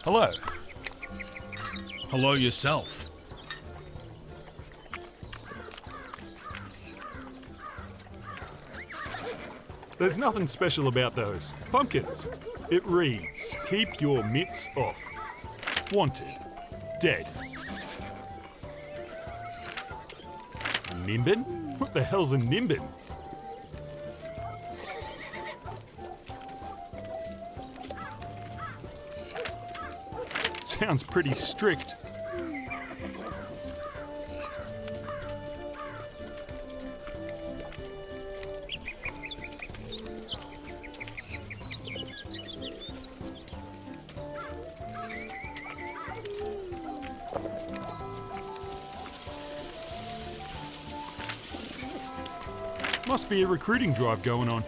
Hello. Hello yourself. There's nothing special about those pumpkins. It reads, keep your mitts off. Wanted. Dead. Nimbin? What the hell's a nimbin? Sounds pretty strict. Must be a recruiting drive going on.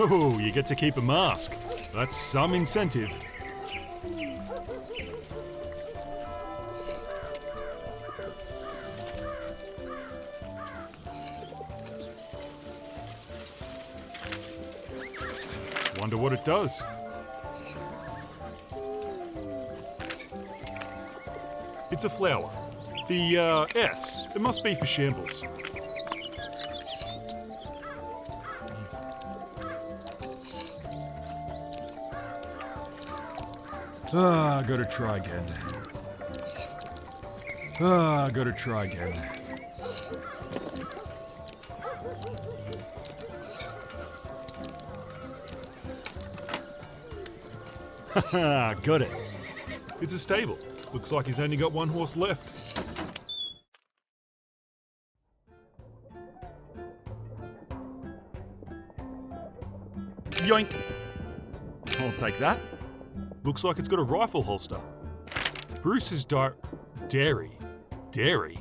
Oh, you get to keep a mask. That's some incentive. Wonder what it does. It's a flower. The S. It must be for shambles. Gotta try again. Gotta try again. Haha, got it. It's a stable. Looks like he's only got one horse left. Yoink! I'll take that. Looks like it's got a rifle holster. Bruce's dairy. Dairy?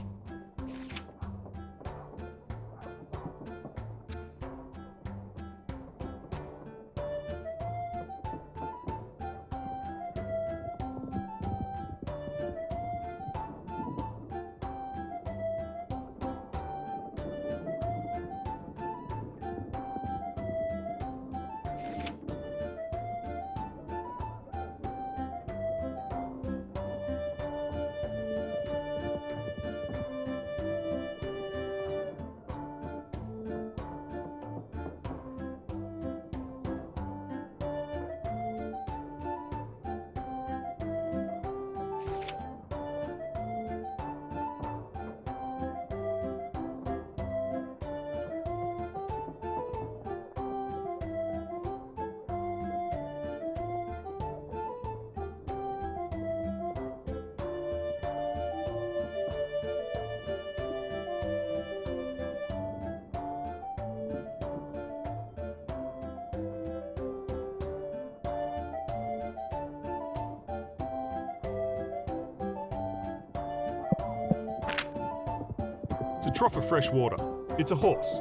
It's a trough of fresh water. It's a horse.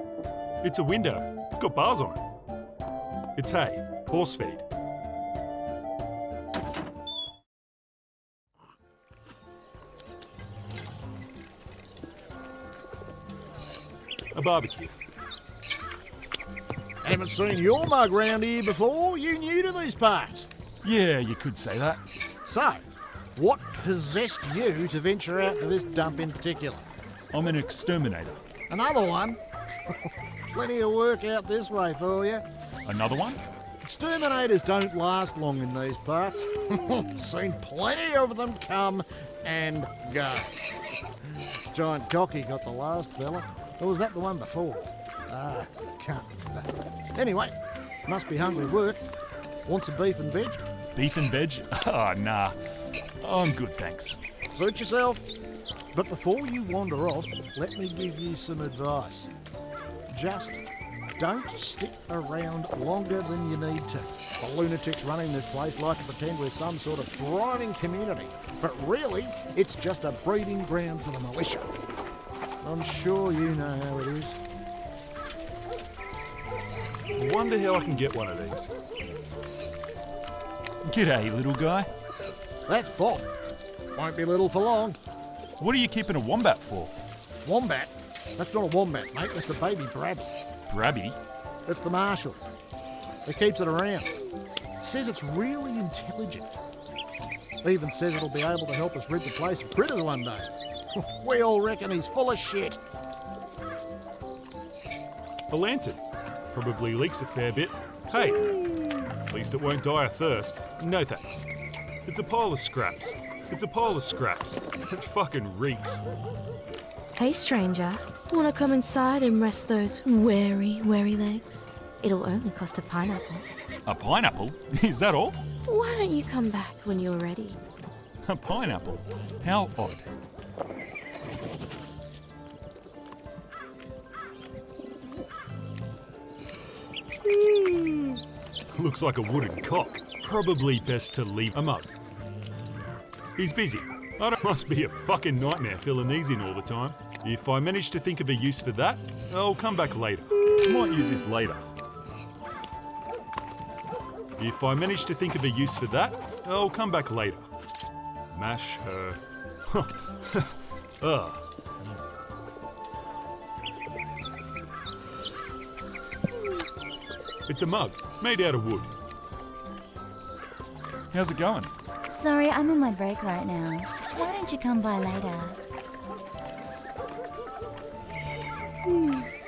It's a window. It's got bars on it. It's hay. Horse feed. A barbecue. Haven't seen your mug round here before. You new to these parts? Yeah, you could say that. So, what possessed you to venture out to this dump in particular? I'm an exterminator. Another one? Plenty of work out this way for you. Another one? Exterminators don't last long in these parts. Seen plenty of them come and go. Giant Cocky got the last fella. Or was that the one before? Can't remember. Anyway, must be hungry work. Want some beef and veg? Beef and veg? Ah, nah. I'm good, thanks. Suit yourself. But before you wander off, let me give you some advice. Just don't stick around longer than you need to. The lunatics running this place like to pretend we're some sort of thriving community, but really, it's just a breeding ground for the militia. I'm sure you know how it is. I wonder how I can get one of these. G'day, little guy. That's Bob. Won't be little for long. What are you keeping a wombat for? Wombat? That's not a wombat, mate. That's a baby brabby. Brabby? That's the marshals. that keeps it around. Says it's really intelligent. Even says it'll be able to help us rid the place of critters one day. We all reckon he's full of shit. A lantern. Probably leaks a fair bit. Hey, at least it won't die of thirst. No thanks. It's a pile of scraps. It's a pile of scraps. It fucking reeks. Hey stranger, wanna come inside and rest those weary legs? It'll only cost a pineapple. A pineapple? Is that all? Why don't you come back when you're ready? A pineapple? How odd. Looks like a wooden cock. Probably best to leave a mug. He's busy. Must be a fucking nightmare filling these in all the time. If I manage to think of a use for that, I'll come back later. Might use this later. If I manage to think of a use for that, I'll come back later. Mash her. Ugh. It's a mug, made out of wood. How's it going? Sorry, I'm on my break right now. Why don't you come by later?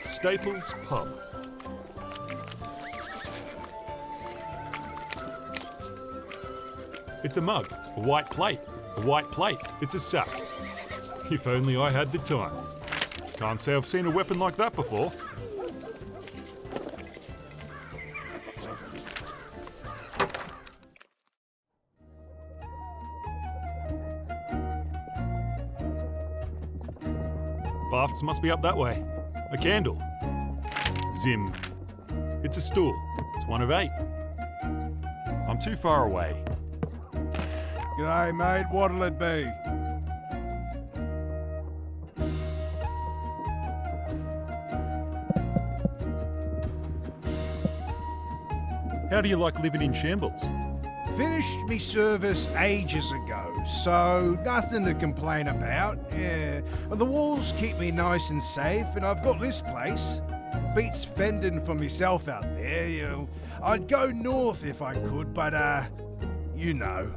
Staples Pub. It's a mug, a white plate, a white plate. It's a sack. If only I had the time. Can't say I've seen a weapon like that before. Baths must be up that way. A candle. Zim. It's a stool. It's one of 8. I'm too far away. G'day, mate. What'll it be? How do you like living in shambles? Finished me service ages ago, so nothing to complain about. Yeah, the walls keep me nice and safe, and I've got this place. Beats fending for myself out there. You know, I'd go north if I could, but you know.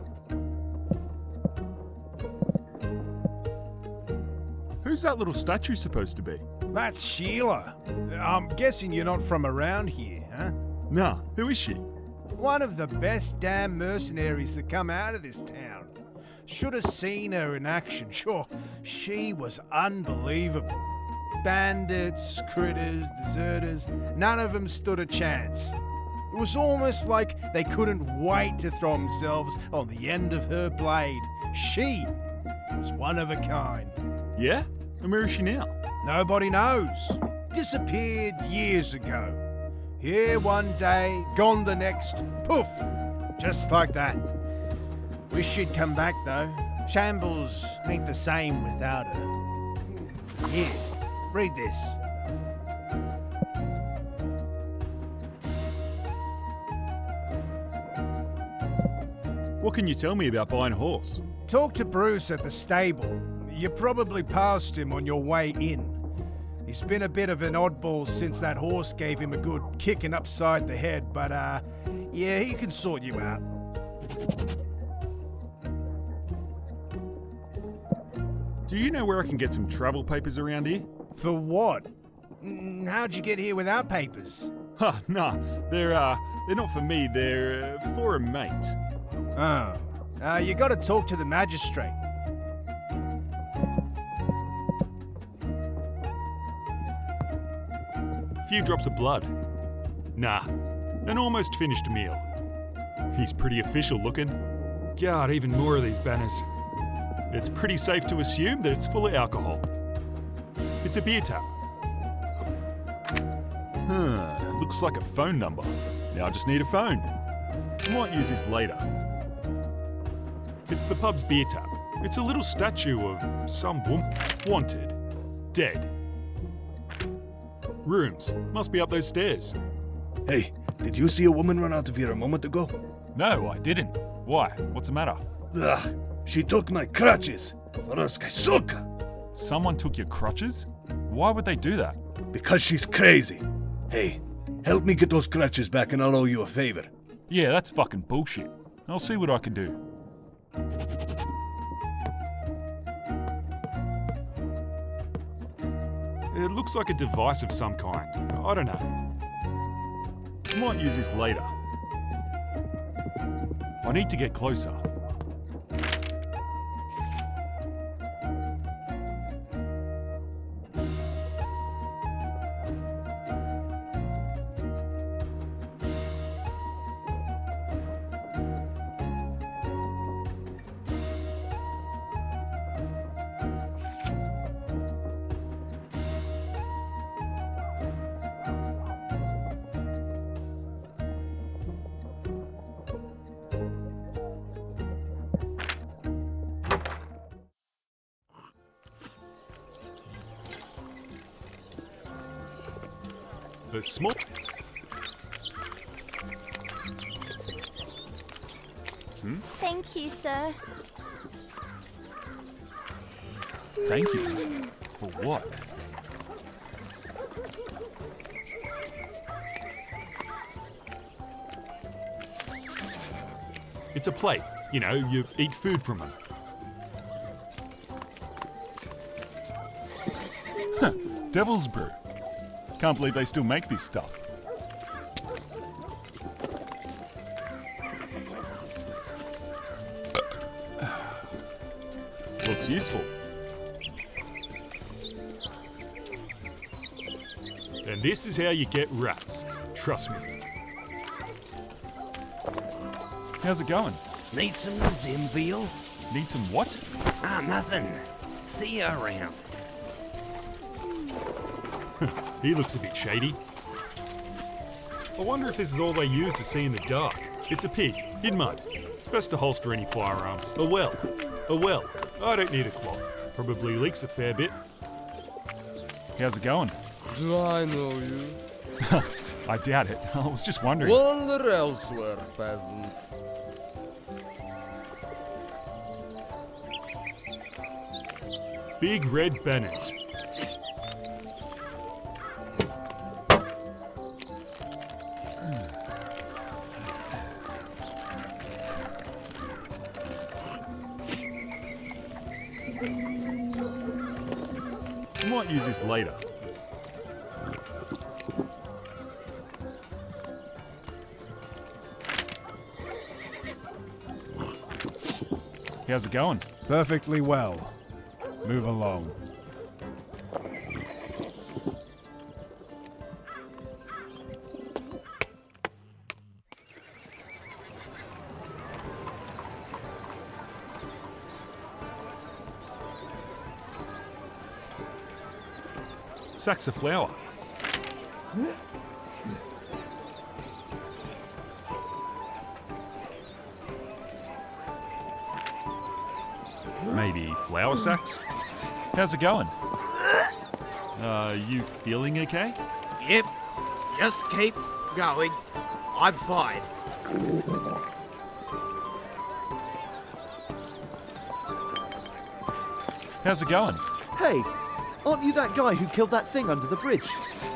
Who's that little statue supposed to be? That's Sheila. I'm guessing you're not from around here, huh? Nah, who is she? One of the best damn mercenaries that come out of this town. Should have seen her in action. Sure, she was unbelievable. Bandits, critters, deserters, none of them stood a chance. It was almost like they couldn't wait to throw themselves on the end of her blade. She was one of a kind. Yeah? And where is she now? Nobody knows. Disappeared years ago. Here one day, gone the next. Poof! Just like that. Wish she'd come back though. Shambles ain't the same without her. Here, read this. What can you tell me about buying a horse? Talk to Bruce at the stable. You probably passed him on your way in. He's been a bit of an oddball since that horse gave him a good kicking upside the head, but yeah, he can sort you out. Do you know where I can get some travel papers around here? For what? How'd you get here without papers? Huh, nah, they're not for me, they're for a mate. Oh, you gotta talk to the magistrate. Few drops of blood. Nah, an almost finished meal. He's pretty official looking. God, even more of these banners. It's pretty safe to assume that it's full of alcohol. It's a beer tap. Looks like a phone number. Now I just need a phone. Might use this later. It's the pub's beer tap. It's a little statue of some woman. Wanted. Dead. Rooms. Must be up those stairs. Hey, did you see a woman run out of here a moment ago? No, I didn't. Why? What's the matter? Ugh, she took my crutches. Suka. Someone took your crutches? Why would they do that? Because she's crazy. Hey, Help me get those crutches back and I'll owe you a favor. Yeah, that's fucking bullshit. I'll see what I can do. It looks like a device of some kind. I don't know. I might use this later. I need to get closer. A small... Thank you, sir. Thank you. For what? It's a plate. You know, you eat food from them. Devil's brew. Can't believe they still make this stuff. Looks useful. And this is how you get rats. Trust me. How's it going? Need some Zim veal? Need some what? Ah, nothing. See you around. He looks a bit shady. I wonder if this is all they use to see in the dark. It's a pig, in mud. It's best to holster any firearms. A well. I don't need a cloth. Probably leaks a fair bit. How's it going? Do I know you? I doubt it. I was just wondering. Wander elsewhere, peasant. Big red banners. I might use this later. How's it going? Perfectly well. Move along. Sacks of flour. Maybe flour sacks? How's it going? You feeling okay? Yep, just keep going. I'm fine. How's it going? Hey, aren't you that guy who killed that thing under the bridge?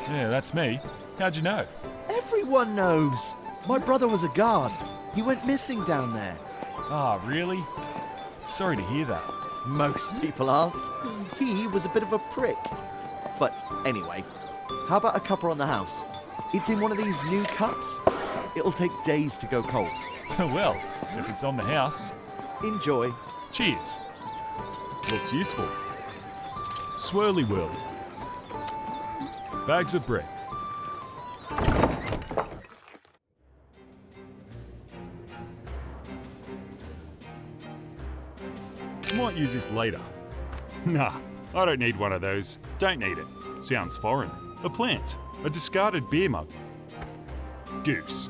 Yeah, that's me. How'd you know? Everyone knows. My brother was a guard. He went missing down there. Ah, really? Sorry to hear that. Most people aren't. He was a bit of a prick. But anyway, how about a cuppa on the house? It's in one of these new cups. It'll take days to go cold. Well, if it's on the house. Enjoy. Cheers. Looks useful. Swirly whirly. Bags of bread. Might use this later. Nah, I don't need one of those. Don't need it. Sounds foreign. A plant. A discarded beer mug. Goose.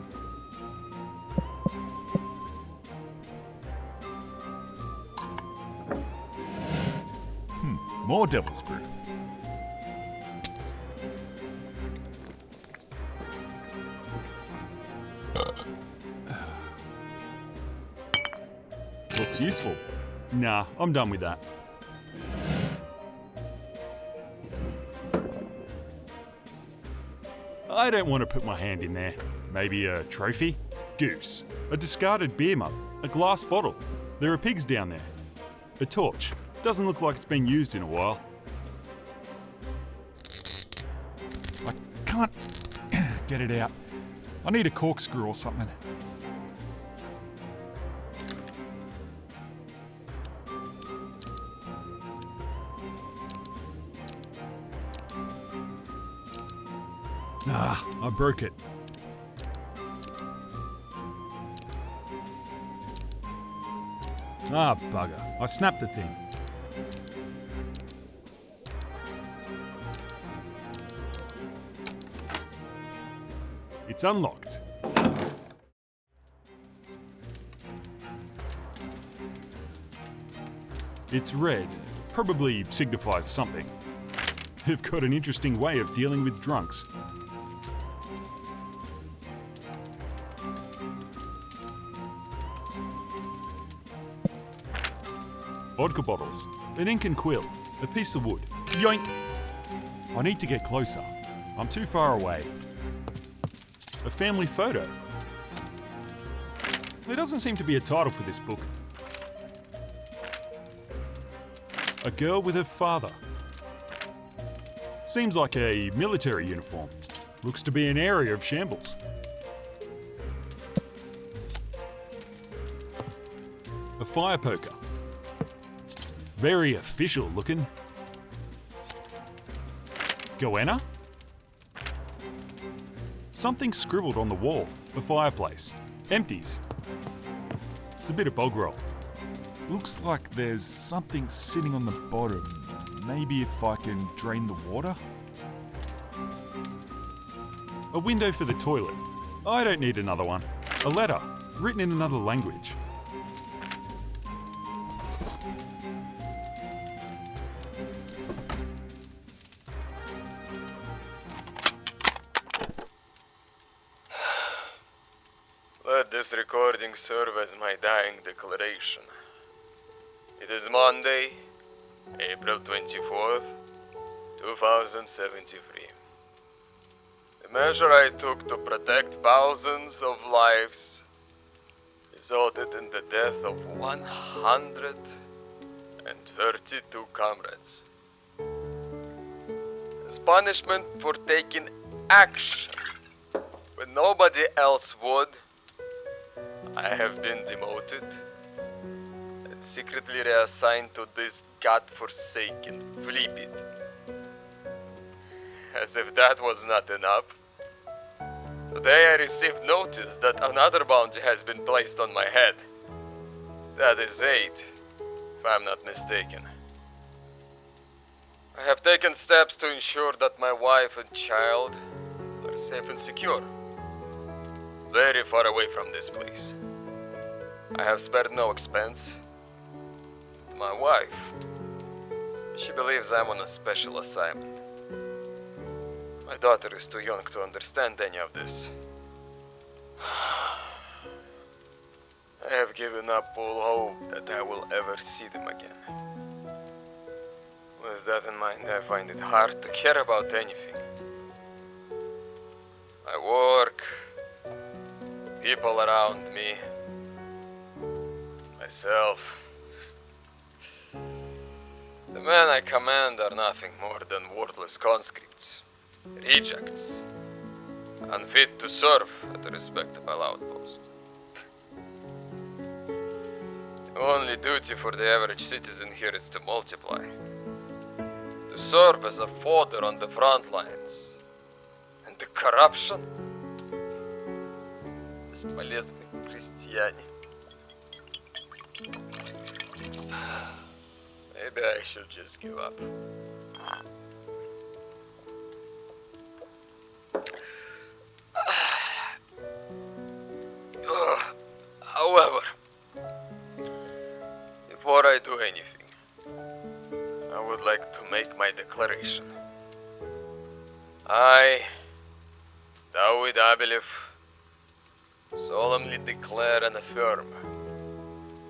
More devil's brew. Looks useful. Nah, I'm done with that. I don't want to put my hand in there. Maybe a trophy? Goose. A discarded beer mug. A glass bottle. There are pigs down there. A torch. Doesn't look like it's been used in a while. I can't get it out. I need a corkscrew or something. Ah, I broke it. Ah, bugger. I snapped the thing. It's unlocked. It's red. Probably signifies something. They've got an interesting way of dealing with drunks. Vodka bottles, an ink and quill, a piece of wood. Yoink! I need to get closer. I'm too far away. A family photo. There doesn't seem to be a title for this book. A girl with her father. Seems like a military uniform. Looks to be an area of shambles. A fire poker. Very official looking. Goanna? Something scribbled on the wall, the fireplace. Empties. It's a bit of bog roll. Looks like there's something sitting on the bottom. Maybe if I can drain the water? A window for the toilet. I don't need another one. A letter, written in another language. Let this recording serve as my dying declaration. It is Monday, April 24th, 2073. The measure I took to protect thousands of lives resulted in the death of 132 comrades. As punishment for taking action when nobody else would, I have been demoted and secretly reassigned to this godforsaken flea pit. As if that was not enough, today I received notice that another bounty has been placed on my head. That is 8, if I'm not mistaken. I have taken steps to ensure that my wife and child are safe and secure, very far away from this place. I have spared no expense. My wife, she believes I'm on a special assignment. My daughter is too young to understand any of this. I have given up all hope that I will ever see them again. With that in mind, I find it hard to care about anything. My work, people around me, myself. The men I command are nothing more than worthless conscripts, rejects, unfit to serve at a respectable outpost. The only duty for the average citizen here is to multiply, to serve as a fodder on the front lines. And the corruption? Бесполезные крестьяне. Maybe I should just give up. However, before I do anything, I would like to make my declaration. I, David Abelev, solemnly declare and affirm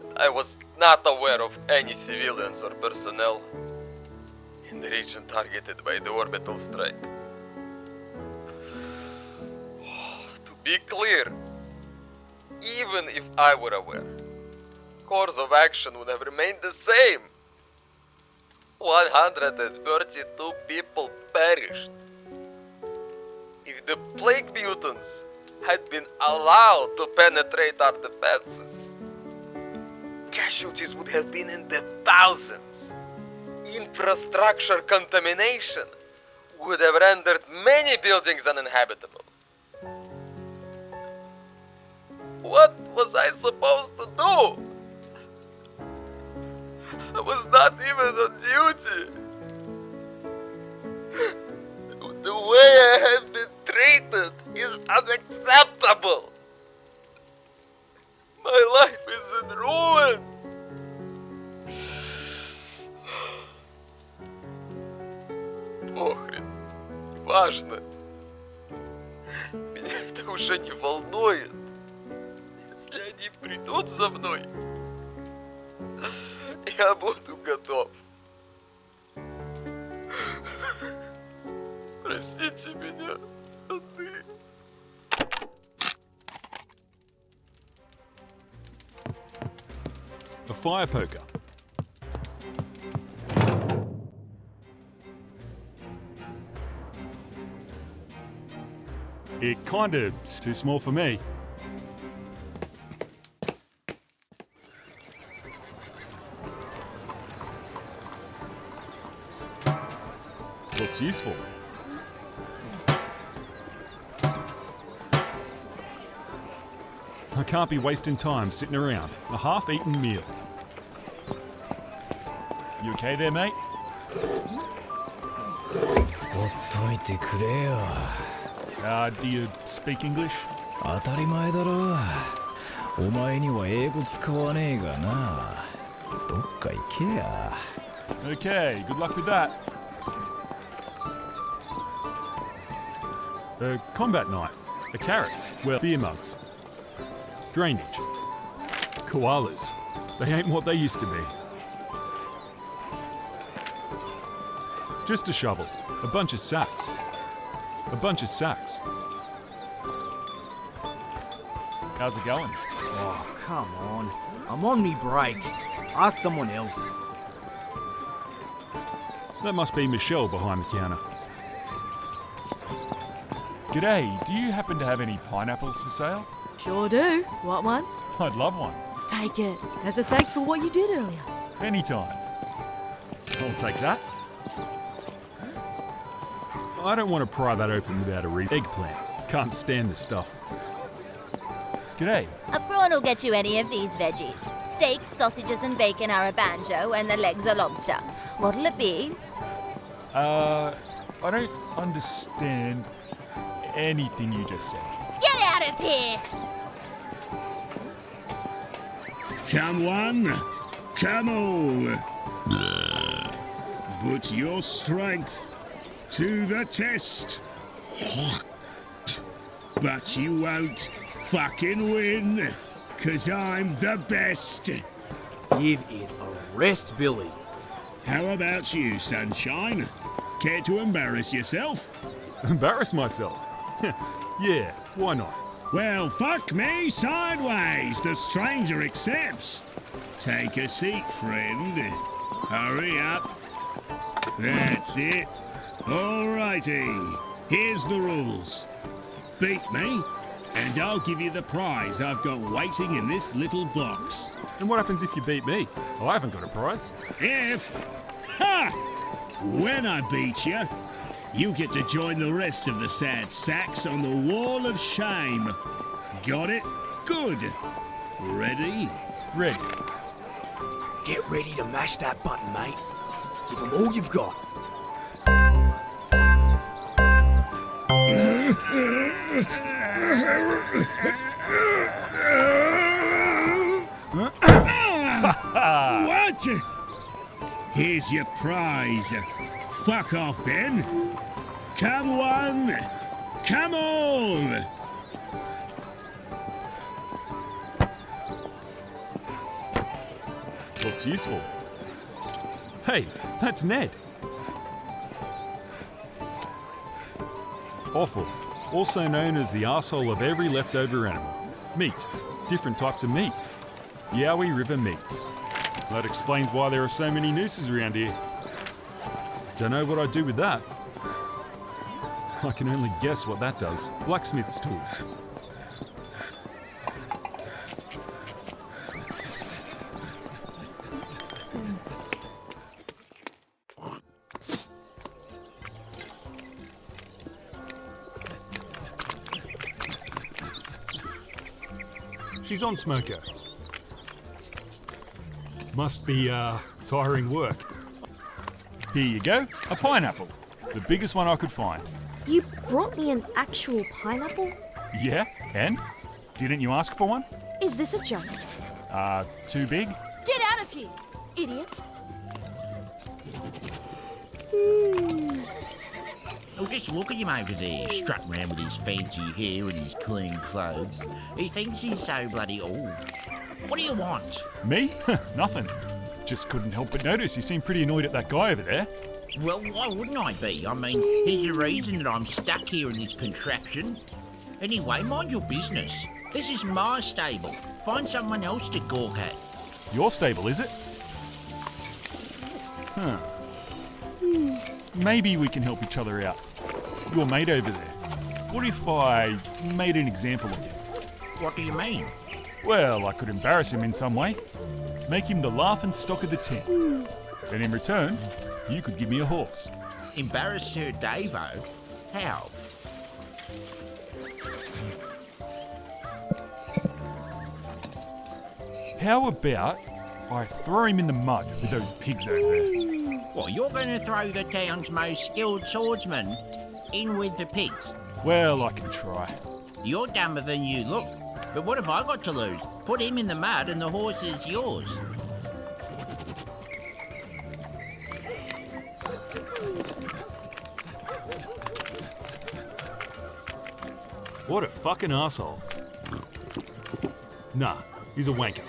that I was not aware of any civilians or personnel in the region targeted by the orbital strike. be clear. Even if I were aware, course of action would have remained the same. 132 people perished. If the plague mutants had been allowed to penetrate our defenses, casualties would have been in the thousands. Infrastructure contamination would have rendered many buildings uninhabitable. What was I supposed to do? I was not even on duty. The way I have been treated is unacceptable. My life is in ruins. Похрен. Важно. Меня это уже не волнует. Если они придут за мной, я буду готов. Простите меня, родные. A fire poker. It kinda too small for me. Looks useful. I can't be wasting time sitting around. A half-eaten meal. You okay there, mate? ほっといてくれよ。Do you speak English? 当たり前だろ。お前には英語使わねえがな。どっか行けや。Okay, good luck with that. A combat knife, a carrot, well, beer mugs, drainage, koalas. They ain't what they used to be. Just a shovel, a bunch of sacks. A bunch of sacks. How's it going? Oh, come on. I'm on me break. Ask someone else. That must be Michelle behind the counter. G'day, do you happen to have any pineapples for sale? Sure do. Want one? I'd love one. Take it. As a thanks for what you did earlier. Anytime. I'll take that. I don't want to pry that open without a eggplant. Can't stand this stuff. G'day. A prawn will get you any of these veggies. Steaks, sausages and bacon are a banjo, and the legs are lobster. What'll it be? I don't understand anything you just said. Get out of here! Come one, come all. Put your strength to the test. But you won't fucking win, 'cause I'm the best. Give it a rest, Billy. How about you, Sunshine? Care to embarrass yourself? Embarrass myself? Yeah, why not? Well, fuck me sideways. The stranger accepts. Take a seat, friend. Hurry up. That's it. Alrighty. Here's the rules. Beat me, and I'll give you the prize I've got waiting in this little box. And what happens if you beat me? I haven't got a prize. If? Ha! When I beat you, you get to join the rest of the sad sacks on the wall of shame. Got it? Good. Ready? Ready. Get ready to mash that button, mate. Give them all you've got. What? Here's your prize. Fuck off then. Come one, come all. Looks useful. Hey, that's Ned. Awful. also known as the arsehole of every leftover animal. Meat. Different types of meat. Yowie River meats. That explains why there are so many nooses around here. Don't know what I'd do with that. I can only guess what that does. Blacksmith's tools. She's on smoker. Must be, tiring work. Here you go, a pineapple. The biggest one I could find. You brought me an actual pineapple? Yeah, and? Didn't you ask for one? Is this a joke? Too big? Get out of here, idiot! Oh, just look at him over there, strutting around with his fancy hair and his clean clothes. He thinks he's so bloody old. What do you want? Me? Nothing. Just couldn't help but notice you seem pretty annoyed at that guy over there. Well, why wouldn't I be? I mean, there's a reason that I'm stuck here in this contraption. Anyway, mind your business. This is my stable. Find someone else to gawk at. Your stable, is it? Huh. Maybe we can help each other out. Your mate over there. What if I made an example of you? What do you mean? Well, I could embarrass him in some way. Make him the laughing stock of the tent. And in return, you could give me a horse. Embarrass Sir Davo? How? How about I throw him in the mud with those pigs over there? Well, you're going to throw the town's most skilled swordsman in with the pigs? Well, I can try. You're dumber than you look. But what have I got to lose? Put him in the mud and the horse is yours. What a fucking asshole. Nah, he's a wanker.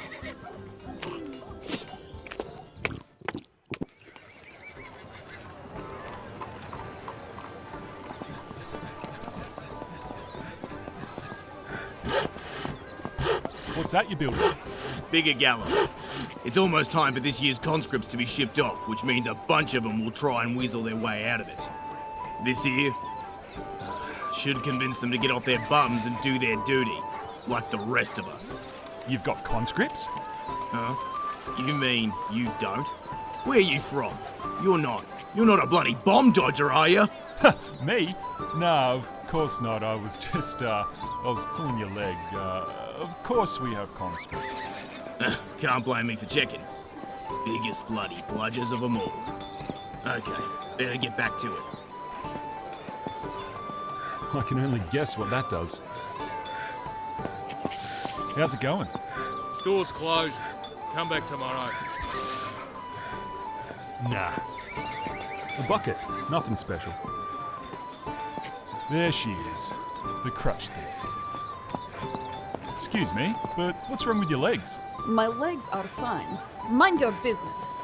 What's that you're building? Bigger gallows. It's almost time for this year's conscripts to be shipped off, which means a bunch of them will try and weasel their way out of it. This here should convince them to get off their bums and do their duty, like the rest of us. You've got conscripts? Huh? You mean you don't? Where are you from? You're not a bloody bomb dodger, are you? Me? No, of course not. I was just, I was pulling your leg. Of course we have conscripts. Can't blame me for checking. Biggest bloody bludgers of them all. Okay, better get back to it. I can only guess what that does. How's it going? Store's closed. Come back tomorrow. Nah. A bucket. Nothing special. There she is. The crutch thief. Excuse me, but what's wrong with your legs? My legs are fine. Mind your business.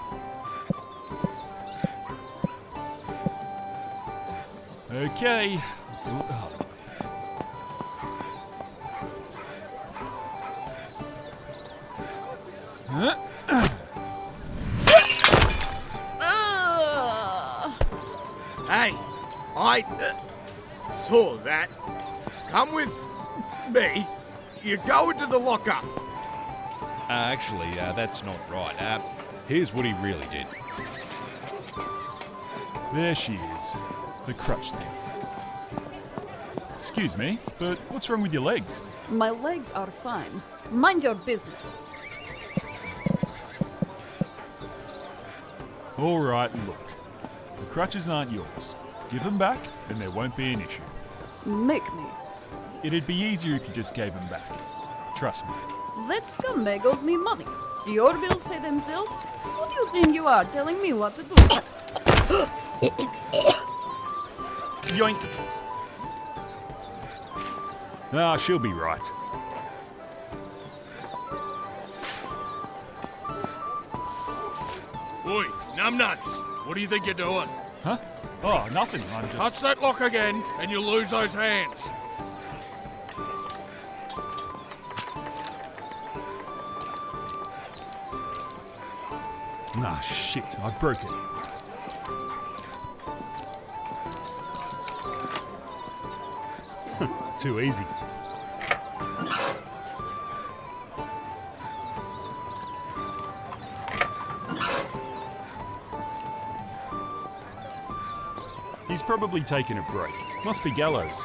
Okay. Do it the hard way. Hey, I saw that. Come with me. You go into the lockup. Actually, that's not right. Here's what he really did. There she is. The crutch thief. Excuse me, but what's wrong with your legs? My legs are fine. Mind your business. All right, look. The crutches aren't yours. Give them back, and there won't be an issue. Make me. It'd be easier if you just gave them back. Trust me. That scumbag owes me money. Do your bills pay themselves? Who do you think you are telling me what to do? Yoink! Ah, she'll be right. Oi, numbnuts! What do you think you're doing? Huh? Oh, nothing. I'm just... Touch that lock again, and you'll lose those hands. Ah, shit, I broke it. Too easy. He's probably taken a break. Must be Gallows.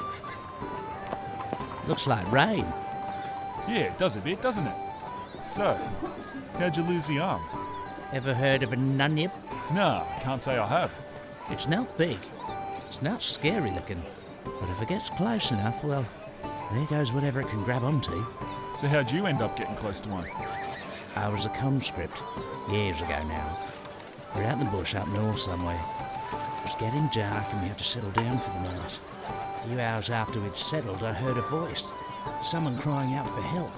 Looks like rain. Yeah, it does a bit, doesn't it? So, how'd you lose the arm? Ever heard of a nunyip? Nah, can't say I have. It's not big. It's not scary looking. But if it gets close enough, well, there goes whatever it can grab onto. So how'd you end up getting close to one? I was a conscript, years ago now. We're out in the bush up north somewhere. It was getting dark and we had to settle down for the night. A few hours after we'd settled, I heard a voice. Someone crying out for help.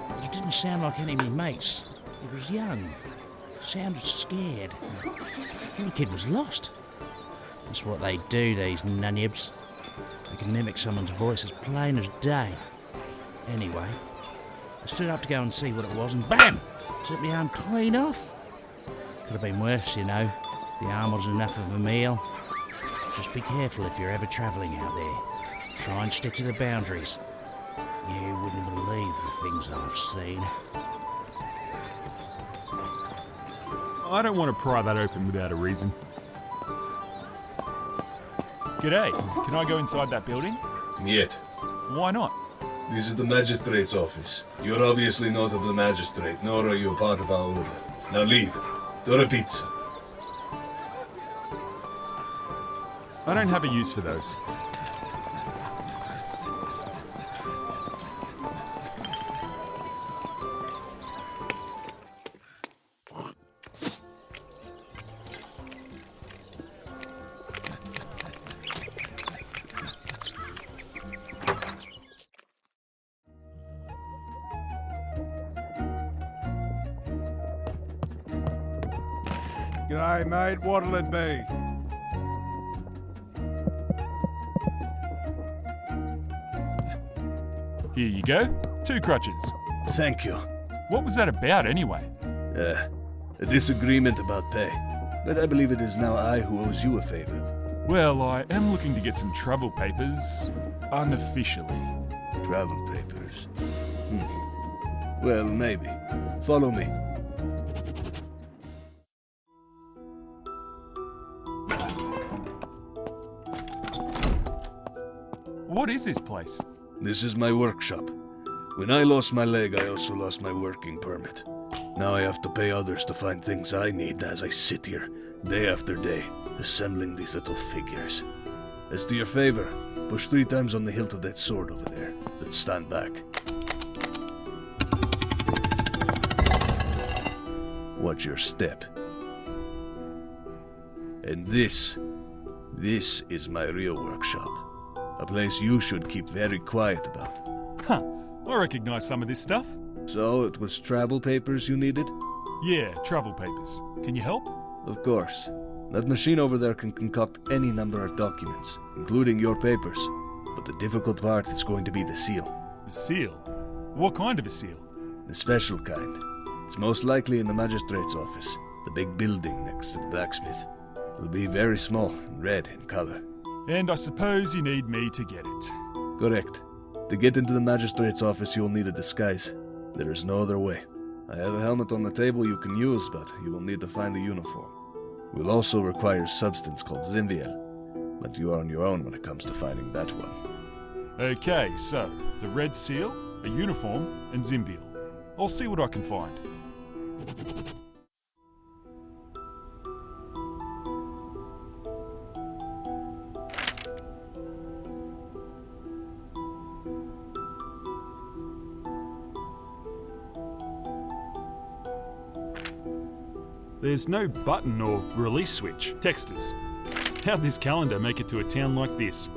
But it didn't sound like any of me mates. It was young. Sounded scared. I think the kid was lost. That's what they do, these nunyibs. They can mimic someone's voice as plain as day. Anyway, I stood up to go and see what it was and BAM! Took my arm clean off. Could have been worse, you know. The arm wasn't enough of a meal. Just be careful if you're ever travelling out there. Try and stick to the boundaries. You wouldn't believe the things I've seen. I don't want to pry that open without a reason. G'day, can I go inside that building? Yet. Why not? This is the magistrate's office. You're obviously not of the magistrate, nor are you a part of our order. Now leave. Do a pizza. I don't have a use for those. G'day, mate. What'll it be? Here you go. 2 crutches. Thank you. What was that about anyway? A disagreement about pay. But I believe it is now I who owes you a favor. Well, I am looking to get some travel papers, unofficially. Travel papers? Well, maybe. Follow me. What is this place? This is my workshop. When I lost my leg, I also lost my working permit. Now I have to pay others to find things I need as I sit here, day after day, assembling these little figures. As to your favor, push 3 times on the hilt of that sword over there, then stand back. Watch your step. And this is my real workshop. A place you should keep very quiet about. Huh, I recognize some of this stuff. So, it was travel papers you needed? Yeah, travel papers. Can you help? Of course. That machine over there can concoct any number of documents, including your papers. But the difficult part is going to be the seal. The seal? What kind of a seal? The special kind. It's most likely in the magistrate's office, the big building next to the blacksmith. It'll be very small and red in color. And I suppose you need me to get it. Correct. To get into the magistrate's office, you'll need a disguise. There is no other way. I have a helmet on the table you can use, but you will need to find a uniform. We'll also require a substance called Zimviel, but you are on your own when it comes to finding that one. Okay, so, the red seal, a uniform, and Zimviel. I'll see what I can find. There's no button or release switch. Text us. How'd this calendar make it to a town like this?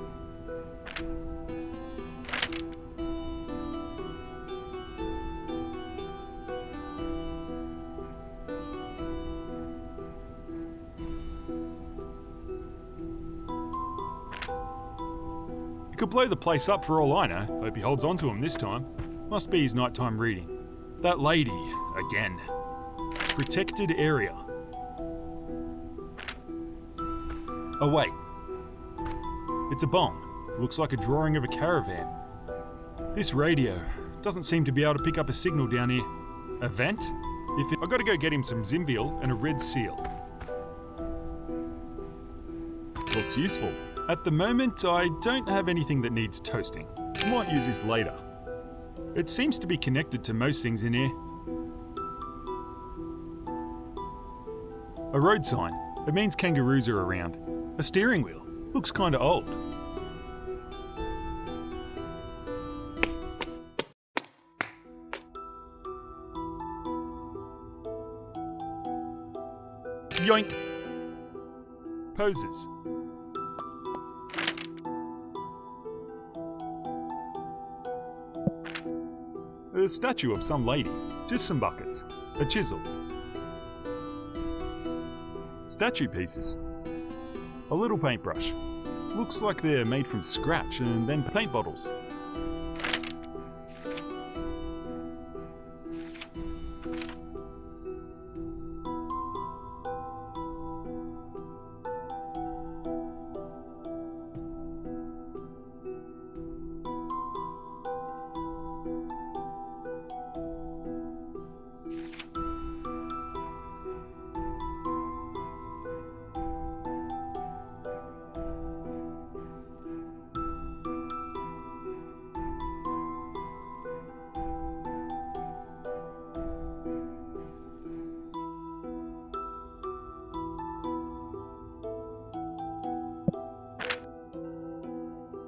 He could blow the place up for all I know. Hope he holds on to him this time. Must be his nighttime reading. That lady, again. Protected area. Oh wait. It's a bong. Looks like a drawing of a caravan. This radio doesn't seem to be able to pick up a signal down here. A vent? I've got to go get him some Zimviel and a red seal. Looks useful. At the moment, I don't have anything that needs toasting. Might use this later. It seems to be connected to most things in here. A road sign. It means kangaroos are around. A steering wheel. Looks kinda old. Yoink! Poses. A statue of some lady. Just some buckets. A chisel. Statue pieces. A little paintbrush. Looks like they're made from scratch and then paint bottles.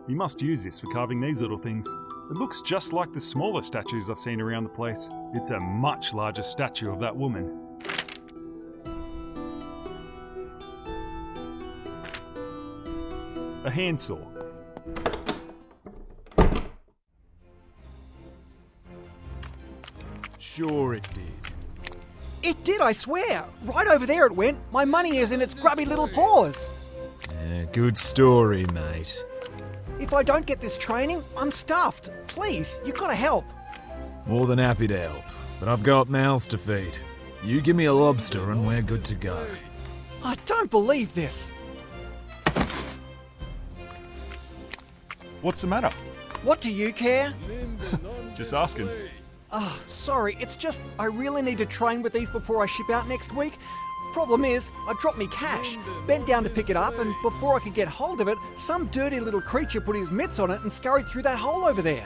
You must use this for carving these little things. It looks just like the smaller statues I've seen around the place. It's a much larger statue of that woman. A handsaw. Sure it did. It did, I swear. Right over there it went. My money is in its grubby little paws. Good story, mate. If I don't get this training, I'm stuffed. Please, you've got to help. More than happy to help, but I've got mouths to feed. You give me a lobster and we're good to go. I don't believe this. What's the matter? What do you care? Just asking. Sorry, it's just I really need to train with these before I ship out next week. Problem is, I dropped me cash, bent down to pick it up, and before I could get hold of it, some dirty little creature put his mitts on it and scurried through that hole over there.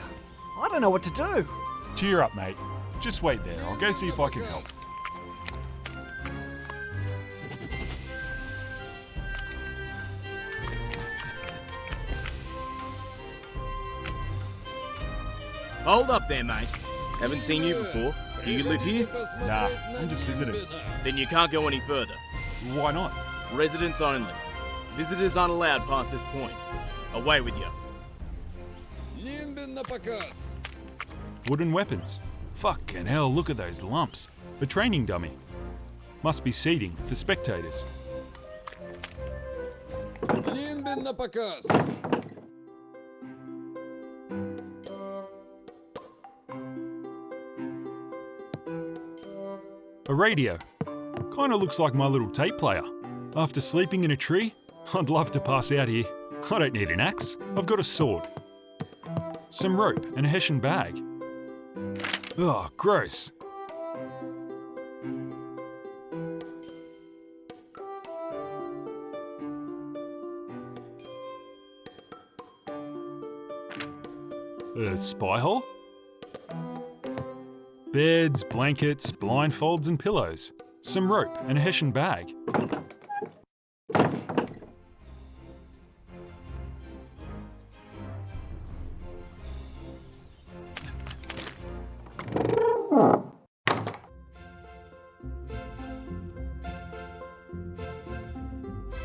I don't know what to do. Cheer up, mate. Just wait there. I'll go see if I can help. Hold up there, mate. Haven't seen you before. Do you live here? Nah, I'm just visiting. Then you can't go any further. Why not? Residents only. Visitors aren't allowed past this point. Away with you. Wooden weapons. Fucking hell, look at those lumps. The training dummy. Must be seating for spectators. A radio. Kinda looks like my little tape player. After sleeping in a tree, I'd love to pass out here. I don't need an axe. I've got a sword. Some rope and a hessian bag. Ugh, gross. A spy hole? Beds, blankets, blindfolds and pillows. Some rope and a hessian bag.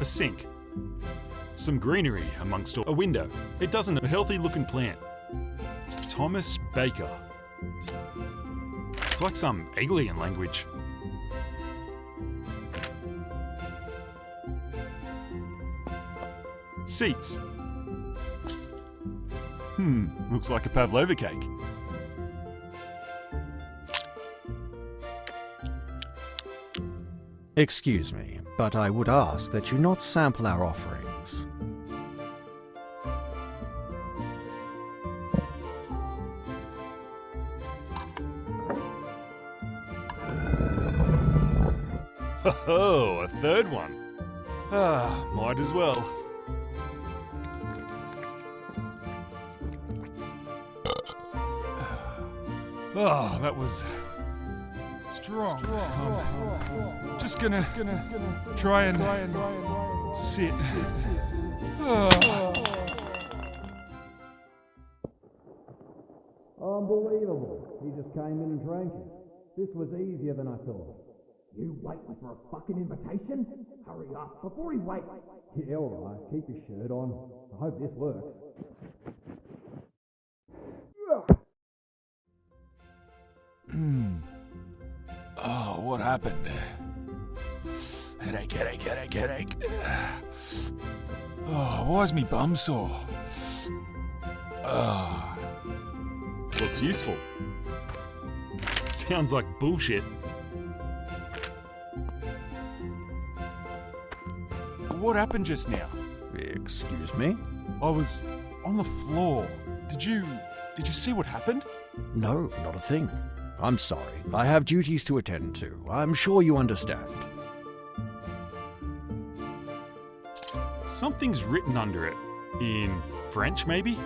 A sink. Some greenery amongst all. A window. It doesn't. A healthy looking plant. Thomas Baker. It's like some alien language. Seats. Looks like a pavlova cake. Excuse me, but I would ask that you not sample our offering. Oh, a third one. Ah, might as well. Oh, that was strong. Just gonna try and sit. Unbelievable. He just came in and drank it. This was easier than I thought. You waiting for a fucking invitation? Hurry up before he wakes. Yeah, alright. Keep your shirt on. I hope this works. Oh, what happened? Headache. Oh, why's me bum sore? Oh. Looks useful. Sounds like bullshit. What happened just now? Excuse me? I was on the floor. Did you see what happened? No, not a thing. I'm sorry. I have duties to attend to. I'm sure you understand. Something's written under it. In French, maybe?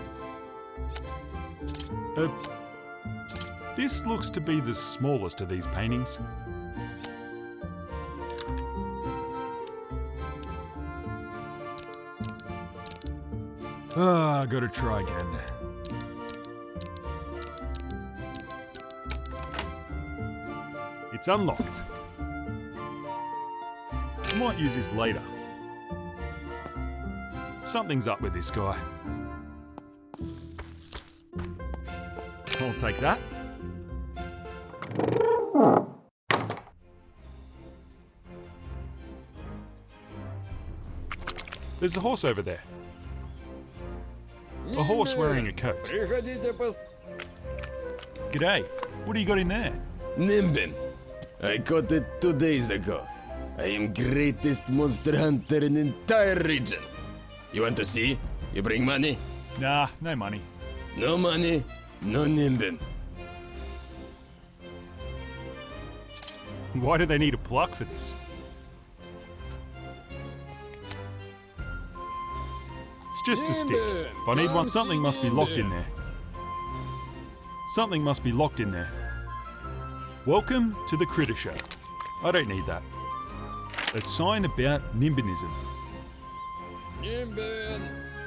This looks to be the smallest of these paintings. Ah, gotta try again. It's unlocked. I might use this later. Something's up with this guy. I'll take that. There's a horse over there. A horse wearing a coat. G'day. What do you got in there? Nimbin. I caught it 2 days ago. I am greatest monster hunter in entire region. You want to see? You bring money? Nah, no money. No money, no Nimbin. Why do they need a pluck for this? It's just a stick. If I need one, something must be locked in there. Something must be locked in there. Welcome to the Critter Show. I don't need that. A sign about Nimbinism. Нимбин!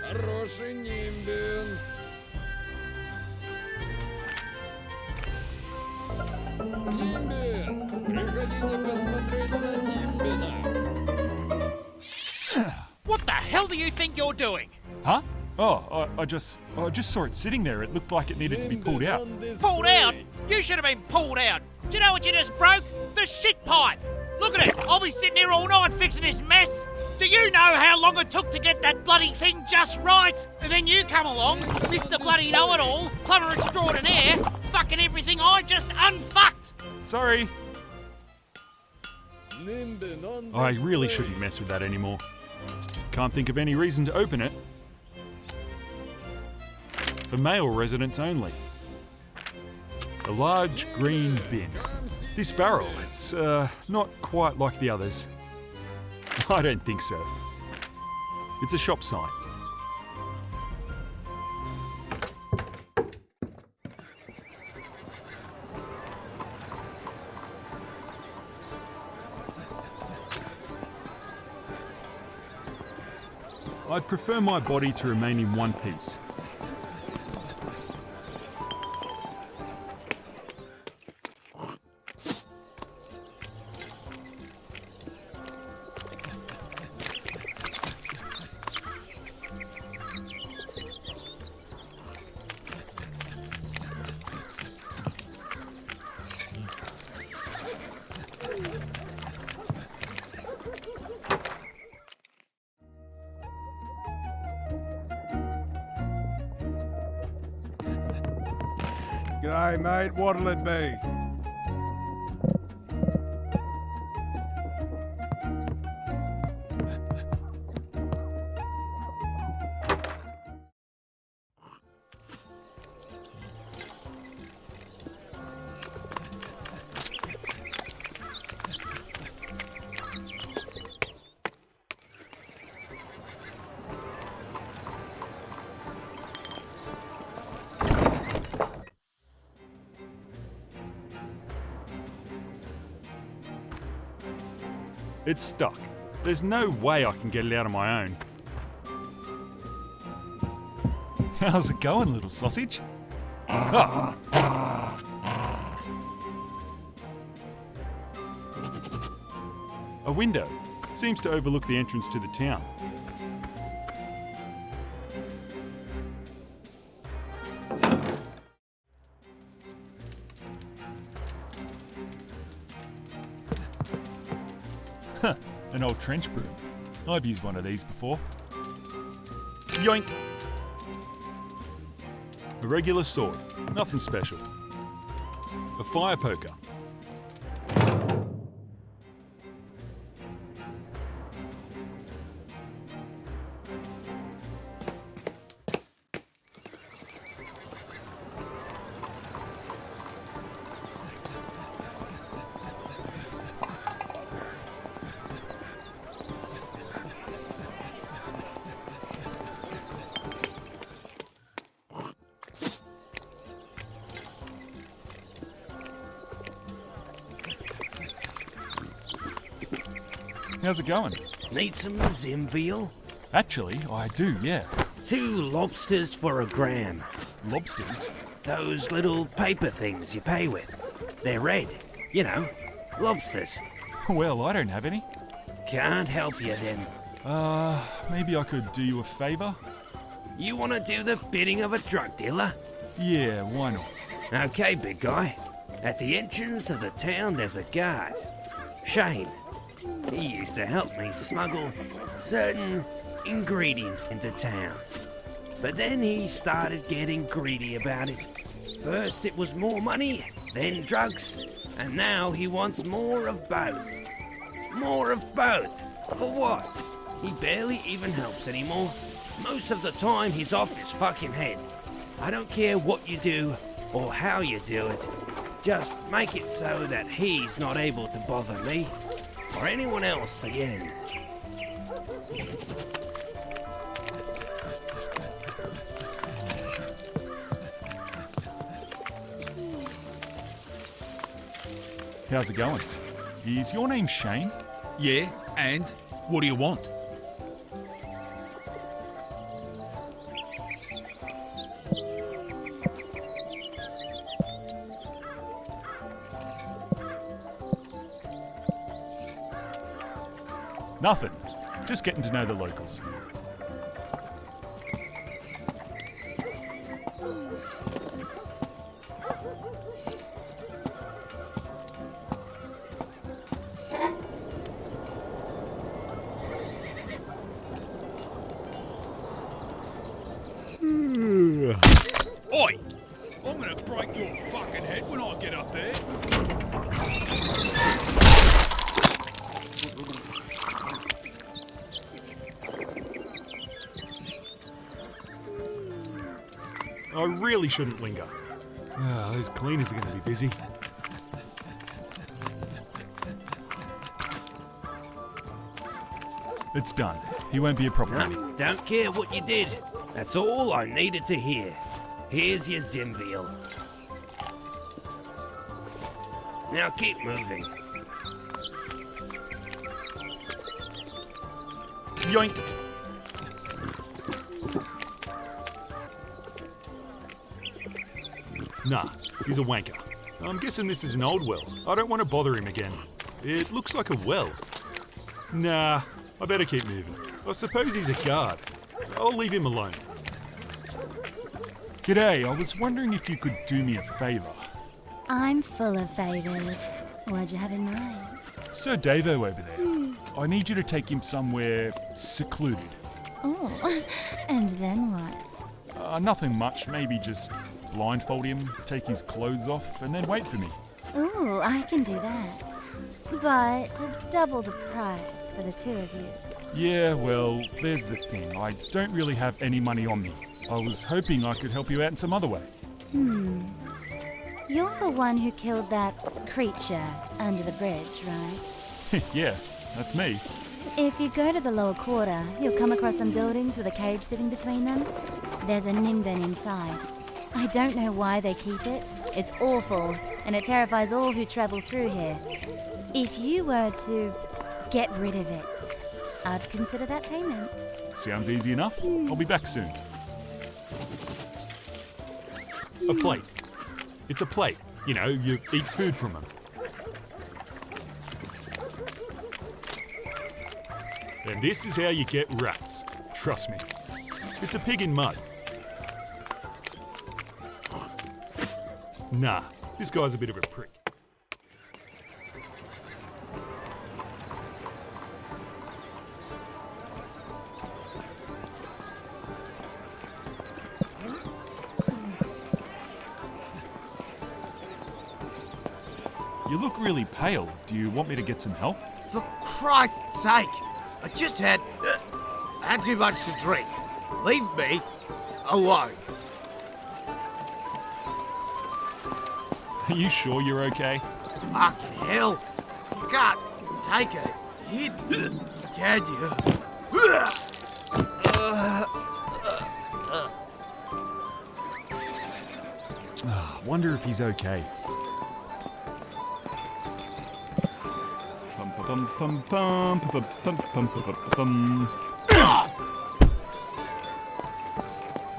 Хороший Нимбин! Нимбин! Приходите посмотреть на Нимбина! What the hell do you think you're doing? Huh? Oh, I just saw it sitting there. It looked like it needed to be pulled out. Pulled out? You should have been pulled out. Do you know what you just broke? The shit pipe. Look at it. I'll be sitting here all night fixing this mess. Do you know how long it took to get that bloody thing just right? And then you come along, Mr. Bloody Know-It-All, plumber extraordinaire, fucking everything I just unfucked. Sorry. I really shouldn't mess with that anymore. Can't think of any reason to open it. For male residents only. A large green bin. This barrel, it's not quite like the others. I don't think so. It's a shop sign. I'd prefer my body to remain in one piece. G'day, mate. What'll it be? It's stuck. There's no way I can get it out on my own. How's it going, little sausage? Ah. A window. Seems to overlook the entrance to the town. Huh, an old trench broom. I've used one of these before. Yoink! A regular sword, nothing special. A fire poker. How's it going? Need some zim veal? Actually, I do, yeah. 2 lobsters for $1. Lobsters? Those little paper things you pay with. They're red. You know, lobsters. Well, I don't have any. Can't help you then. Maybe I could do you a favour? You want to do the bidding of a drug dealer? Yeah, why not? Okay, big guy. At the entrance of the town, there's a guard. Shane. He used to help me smuggle certain ingredients into town. But then he started getting greedy about it. First it was more money, then drugs, and now he wants more of both. More of both? For what? He barely even helps anymore. Most of the time he's off his fucking head. I don't care what you do or how you do it. Just make it so that he's not able to bother me or anyone else again. How's it going? Is your name Shane? Yeah, and what do you want? Nothing. Just getting to know the locals. Oi! I'm gonna break your fucking head when I get up there. I really shouldn't linger. Those cleaners are going to be busy. It's done. He won't be a problem. No, don't care what you did. That's all I needed to hear. Here's your Zimveal. Now keep moving. Yoink! Nah, he's a wanker. I'm guessing this is an old well. I don't want to bother him again. It looks like a well. Nah, I better keep moving. I suppose he's a guard. I'll leave him alone. G'day, I was wondering if you could do me a favour. I'm full of favours. What'd you have in mind? Sir Davo over there. I need you to take him somewhere secluded. Oh, and then what? Nothing much, maybe just blindfold him, take his clothes off, and then wait for me. Ooh, I can do that. But it's double the price for the two of you. Yeah, well, there's the thing. I don't really have any money on me. I was hoping I could help you out in some other way. You're the one who killed that creature under the bridge, right? Yeah, that's me. If you go to the lower quarter, you'll come across some buildings with a cage sitting between them. There's a Nimbin inside. I don't know why they keep it. It's awful, and it terrifies all who travel through here. If you were to Get rid of it. I'd consider that payment. Sounds easy enough. I'll be back soon. A plate. It's a plate. You know, you eat food from them. And this is how you get rats. Trust me. It's a pig in mud. Nah, this guy's a bit of a prick. You look really pale. Do you want me to get some help? For Christ's sake! I just had too much to drink. Leave me alone. Are you sure you're okay? Fucking hell! You can't take a hit, can you? Wonder if he's okay. Pum pum pum pum pum pum pum pum.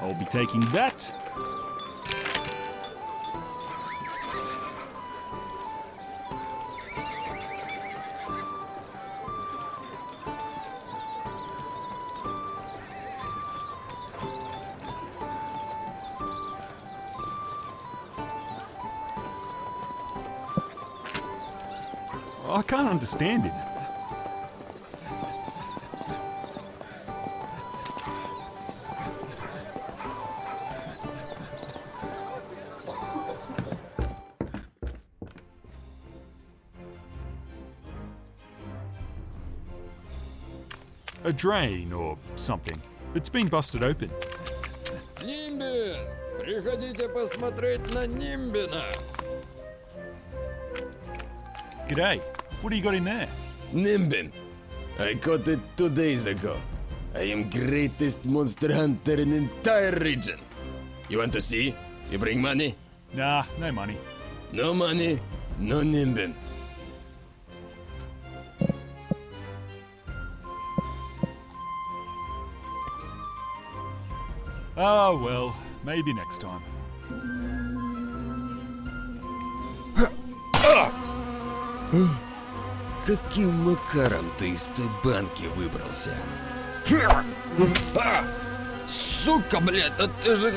I'll be taking that. I can't understand him. A drain or something. It's been busted open. Нимбин! Приходите посмотреть на Нимбина! G'day. What do you got in there? Nimbin. I caught it 2 days ago. I am greatest monster hunter in entire region. You want to see? You bring money? Nah, no money. No money, no Nimbin. Oh well, maybe next time. Каким макаром ты из той банки выбрался? Сука, блядь, да ты же...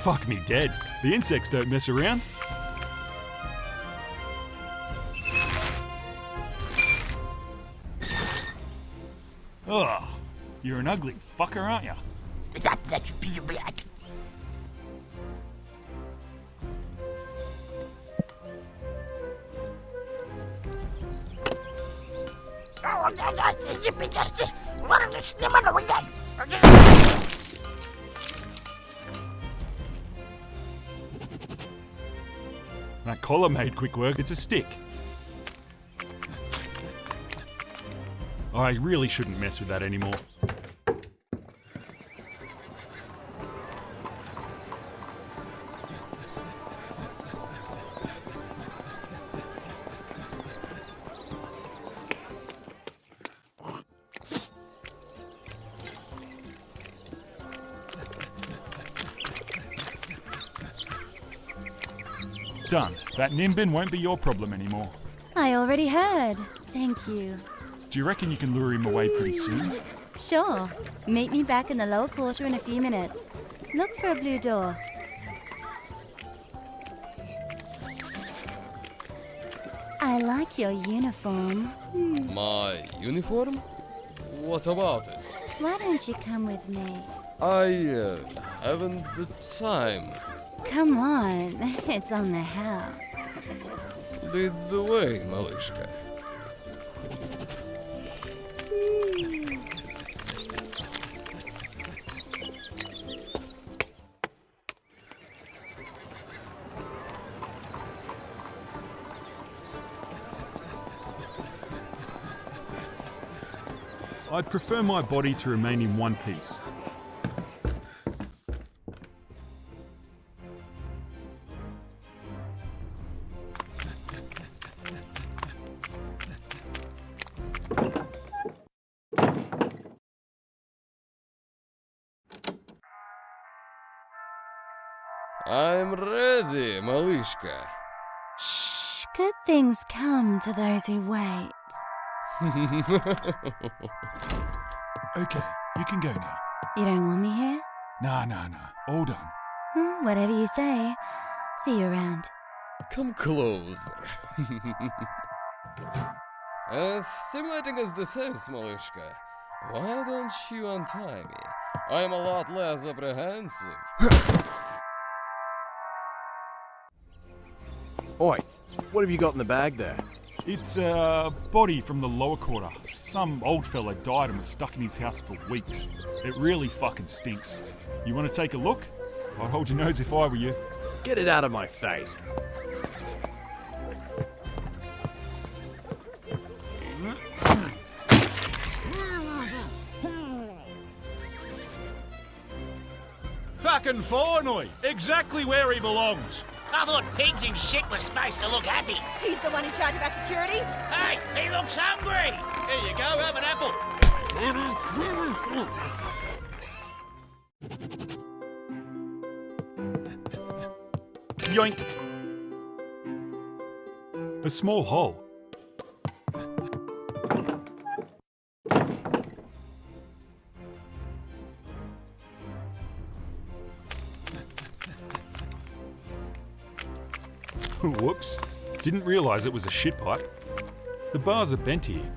Fuck me dead. The insects don't mess around. Ugh, you're an ugly fucker, aren't you? That collar made quick work. It's a stick. I really shouldn't mess with that anymore. Done. That Nimbin won't be your problem anymore. I already heard. Thank you. Do you reckon you can lure him away pretty soon? Sure. Meet me back in the lower quarter in a few minutes. Look for a blue door. I like your uniform. My uniform? What about it? Why don't you come with me? I haven't the time. Come on, it's on the house. Lead the way, малышка. I'd prefer my body to remain in one piece. I'm ready, Malishka. Shh, good things come to those who wait. Okay, you can go now. You don't want me here? Nah, all done. Whatever you say. See you around. Come closer. As stimulating as this is, Malishka, why don't you untie me? I'm a lot less apprehensive. Oi, what have you got in the bag there? It's a body from the lower quarter. Some old fella died and was stuck in his house for weeks. It really fucking stinks. You want to take a look? I'd hold your nose if I were you. Get it out of my face. Fucking Forney! Exactly where he belongs. I thought pigs and shit were supposed to look happy. He's the one in charge of our security. Hey, he looks hungry. Here you go, have an apple. Yoink! A small hole. Whoops. Didn't realise it was a shit pipe. The bars are bent here.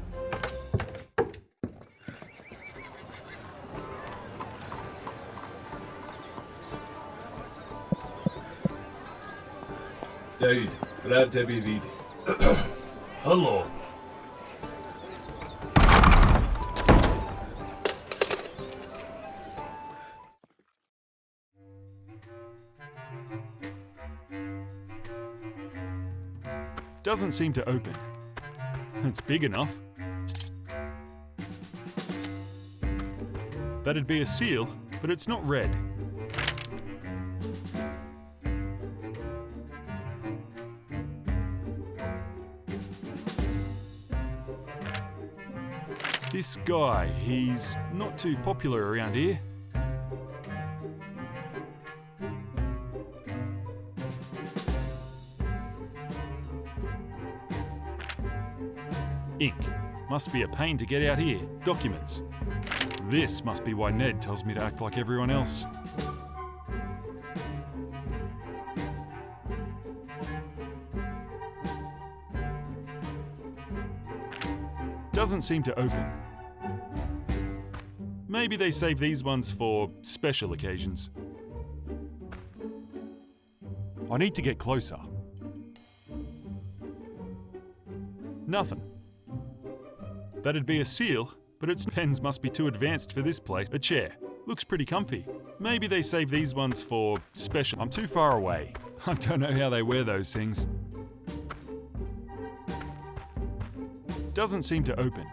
David, rad tebi vidi. Hello. Doesn't seem to open. It's big enough. That'd be a seal, but it's not red. This guy, he's not too popular around here. Ink. Must be a pain to get out here. Documents. This must be why Ned tells me to act like everyone else. Doesn't seem to open. Maybe they save these ones for special occasions. I need to get closer. Nothing. That'd be a seal, but its pens must be too advanced for this place. A chair. Looks pretty comfy. Maybe they save these ones for special. I'm too far away. I don't know how they wear those things. Doesn't seem to open.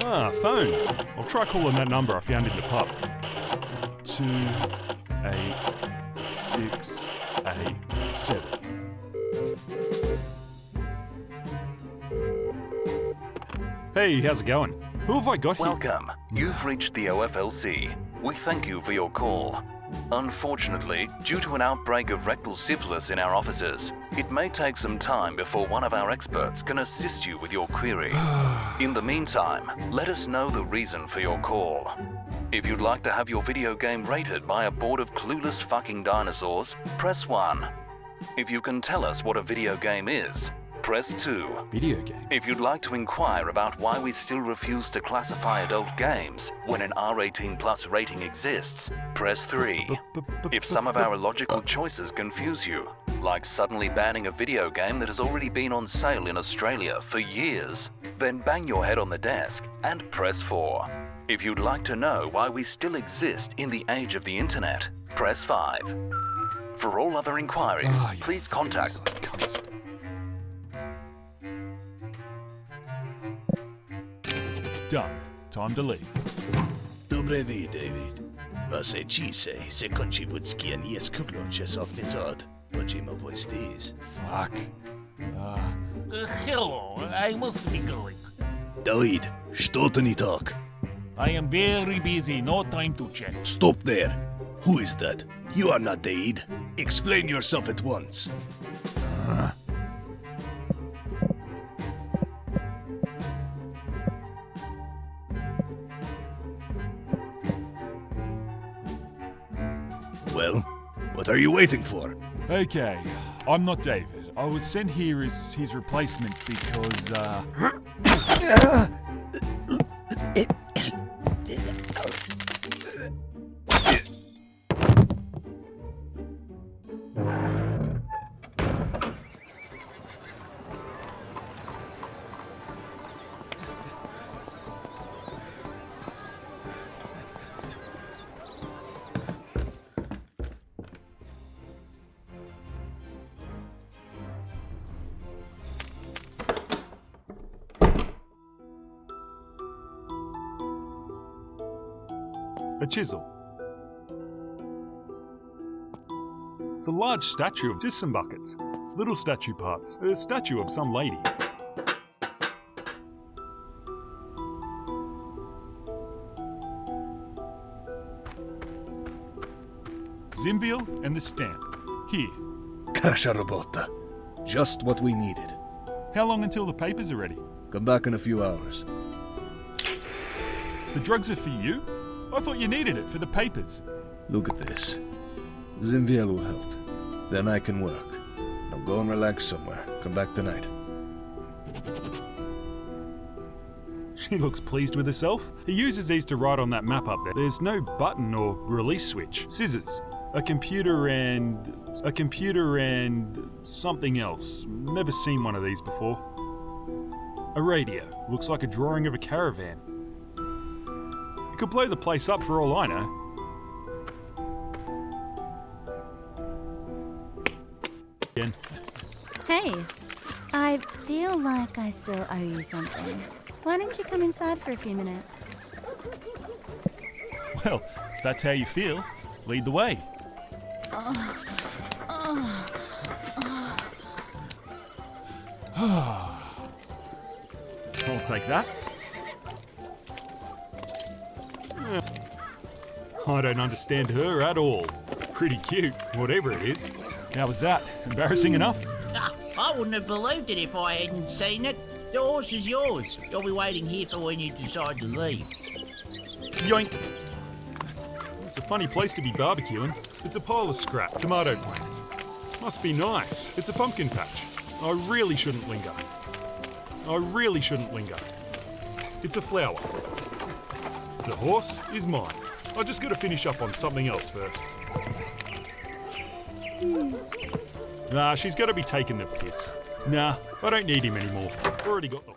Ah, phone. I'll try calling that number I found in the pub. 28687. Hey, how's it going? Who have I got here? Welcome. You've reached the OFLC. We thank you for your call. Unfortunately, due to an outbreak of rectal syphilis in our offices, it may take some time before one of our experts can assist you with your query. In the meantime, let us know the reason for your call. If you'd like to have your video game rated by a board of clueless fucking dinosaurs, press 1. If you can tell us what a video game is, press 2. Video game. If you'd like to inquire about why we still refuse to classify adult games when an R18 plus rating exists, press 3. If some of our illogical choices confuse you, like suddenly banning a video game that has already been on sale in Australia for years, then bang your head on the desk and press 4. If you'd like to know why we still exist in the age of the internet, press 5. For all other inquiries, please contact us. Done. Time to leave. Dobre ví, David. Vaše číse se končí vždycky jen jeskuvno časov nezad. Počím voice these. Fuck. Hello, I must be going. David, что ты не так? I am very busy, no time to chat. Stop there. Who is that? You are not David. Explain yourself at once. Well, what are you waiting for? Okay, I'm not David. I was sent here as his replacement because, a chisel. It's a large statue of just some buckets. Little statue parts. A statue of some lady. Zimviel and the stamp. Here. Kasha robota. Just what we needed. How long until the papers are ready? Come back in a few hours. The drugs are for you? I thought you needed it for the papers. Look at this. Zimviel will help. Then I can work. Now go and relax somewhere. Come back tonight. She looks pleased with herself. He uses these to write on that map up there. There's no button or release switch. Scissors. A computer and something else. Never seen one of these before. A radio. Looks like a drawing of a caravan. It could blow the place up for all I know. Again. Hey, I feel like I still owe you something. Why don't you come inside for a few minutes? Well, if that's how you feel, lead the way. I'll take that. I don't understand her at all. Pretty cute, whatever it is. How was that? Embarrassing enough? I wouldn't have believed it if I hadn't seen it. The horse is yours. You'll be waiting here for when you decide to leave. Yoink! It's a funny place to be barbecuing. It's a pile of scrap, tomato plants. Must be nice. It's a pumpkin patch. I really shouldn't linger. It's a flower. The horse is mine. I just gotta finish up on something else first. Nah, she's gotta be taking the piss. Nah, I don't need him anymore. Already got the...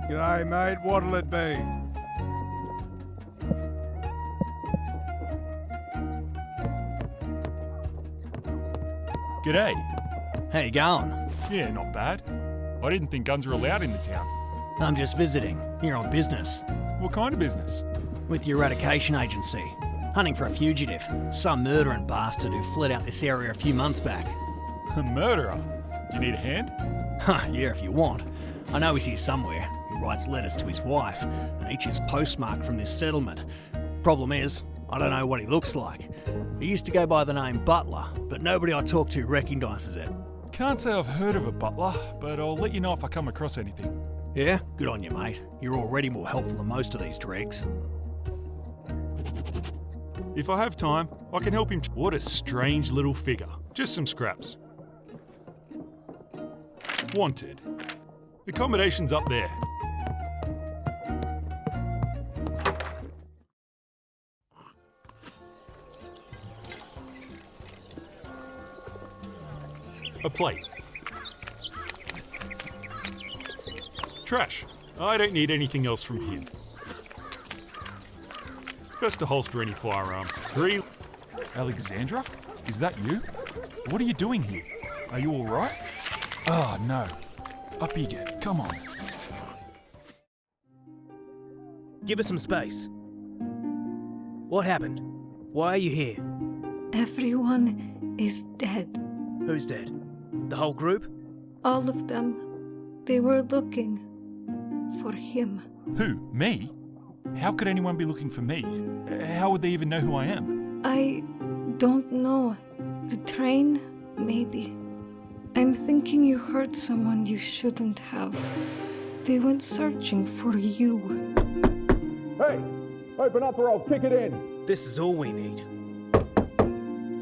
G'day, mate. What'll it be? G'day. How you going? Yeah, not bad. I didn't think guns were allowed in the town. I'm just visiting, here on business. What kind of business? With the eradication agency. Hunting for a fugitive, some murdering bastard who fled out this area a few months back. A murderer? Do you need a hand? Yeah, if you want. I know he's here somewhere. He writes letters to his wife, and each is postmarked from this settlement. Problem is, I don't know what he looks like. He used to go by the name Butler, but nobody I talk to recognises it. Can't say I've heard of a butler, but I'll let you know if I come across anything. Yeah? Good on you, mate. You're already more helpful than most of these dregs. If I have time, I can help him. What a strange little figure. Just some scraps. Wanted. Accommodation's up there. A plate. Trash. I don't need anything else from him. It's best to holster any firearms. 3. Alexandra? Is that you? What are you doing here? Are you alright? Oh, no. Up you get. Come on. Give us some space. What happened? Why are you here? Everyone is dead. Who's dead? The whole group? All of them. They were looking for him. Who? Me? How could anyone be looking for me? How would they even know who I am? I don't know. The train, maybe. I'm thinking you hurt someone you shouldn't have. They went searching for you. Hey! Open up or I'll kick it in! This is all we need.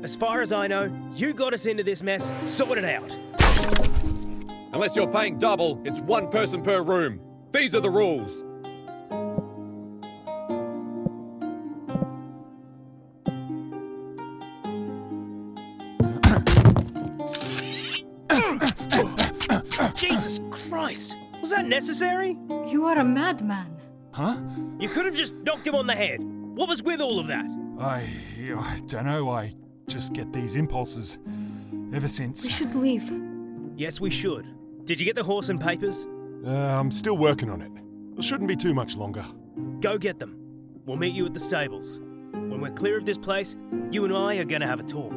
As far as I know, you got us into this mess. Sort it out. Unless you're paying double, it's one person per room. These are the rules. Jesus Christ! Was that necessary? You are a madman. Huh? You could have just knocked him on the head. What was with all of that? I don't know. I just get these impulses ever since. We should leave. Yes, we should. Did you get the horse and papers? I'm still working on it. It shouldn't be too much longer. Go get them. We'll meet you at the stables. When we're clear of this place, you and I are going to have a talk.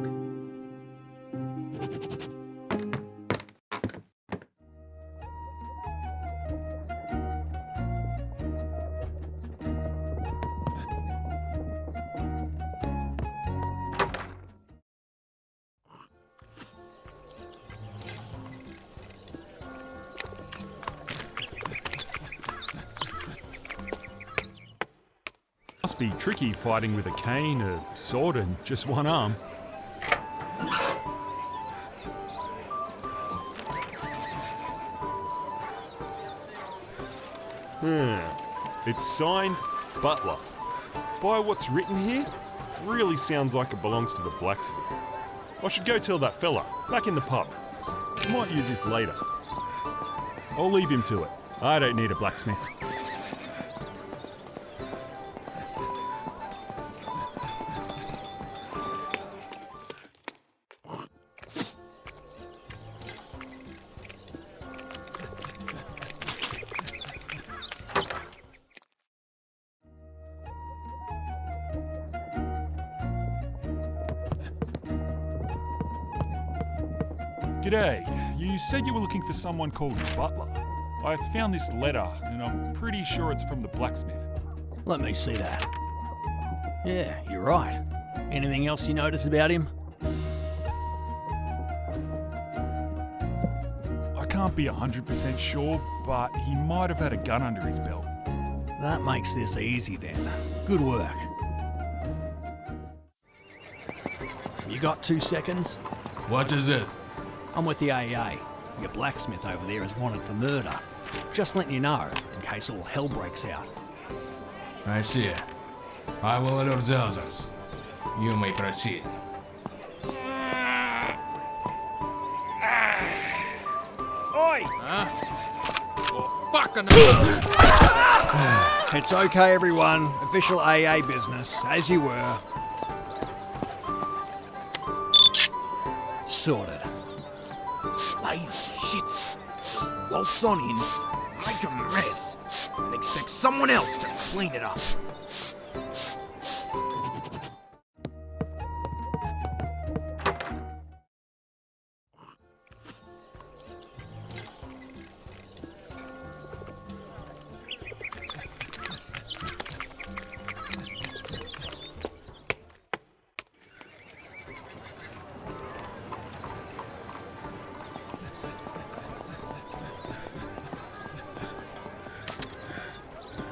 Must be tricky fighting with a cane, a sword, and just one arm. It's signed Butler. By what's written here, really sounds like it belongs to the blacksmith. I should go tell that fella, back in the pub. Might use this later. I'll leave him to it. I don't need a blacksmith. G'day. You said you were looking for someone called Butler. I found this letter, and I'm pretty sure it's from the blacksmith. Let me see that. Yeah, you're right. Anything else you notice about him? I can't be 100% sure, but he might have had a gun under his belt. That makes this easy then. Good work. You got 2 seconds? What is it? I'm with the AA. Your blacksmith over there is wanted for murder. Just letting you know, in case all hell breaks out. I see. I will alert the others. You may proceed. Oi! Huh? Oh, fucking It's okay, everyone. Official AA business, as you were. Sorted. Lazy shits. Waltz on in, make a mess, and expect someone else to clean it up.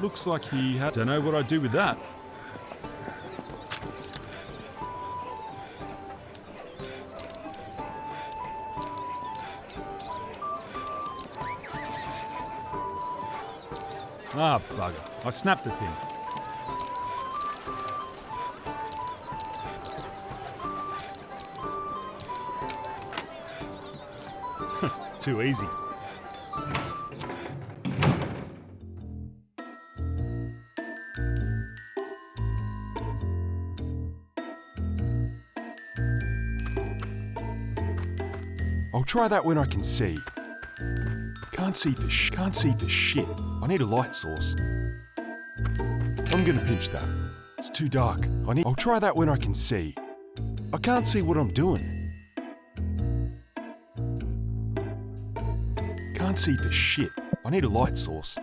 Looks like he had... Don't know what I'd do with that. Ah, bugger. I snapped the thing. Too easy. I'll try that when I can see. Can't see for shit. I need a light source. I'm gonna pinch that. It's too dark. I'll try that when I can see. I can't see what I'm doing. Can't see for shit. I need a light source.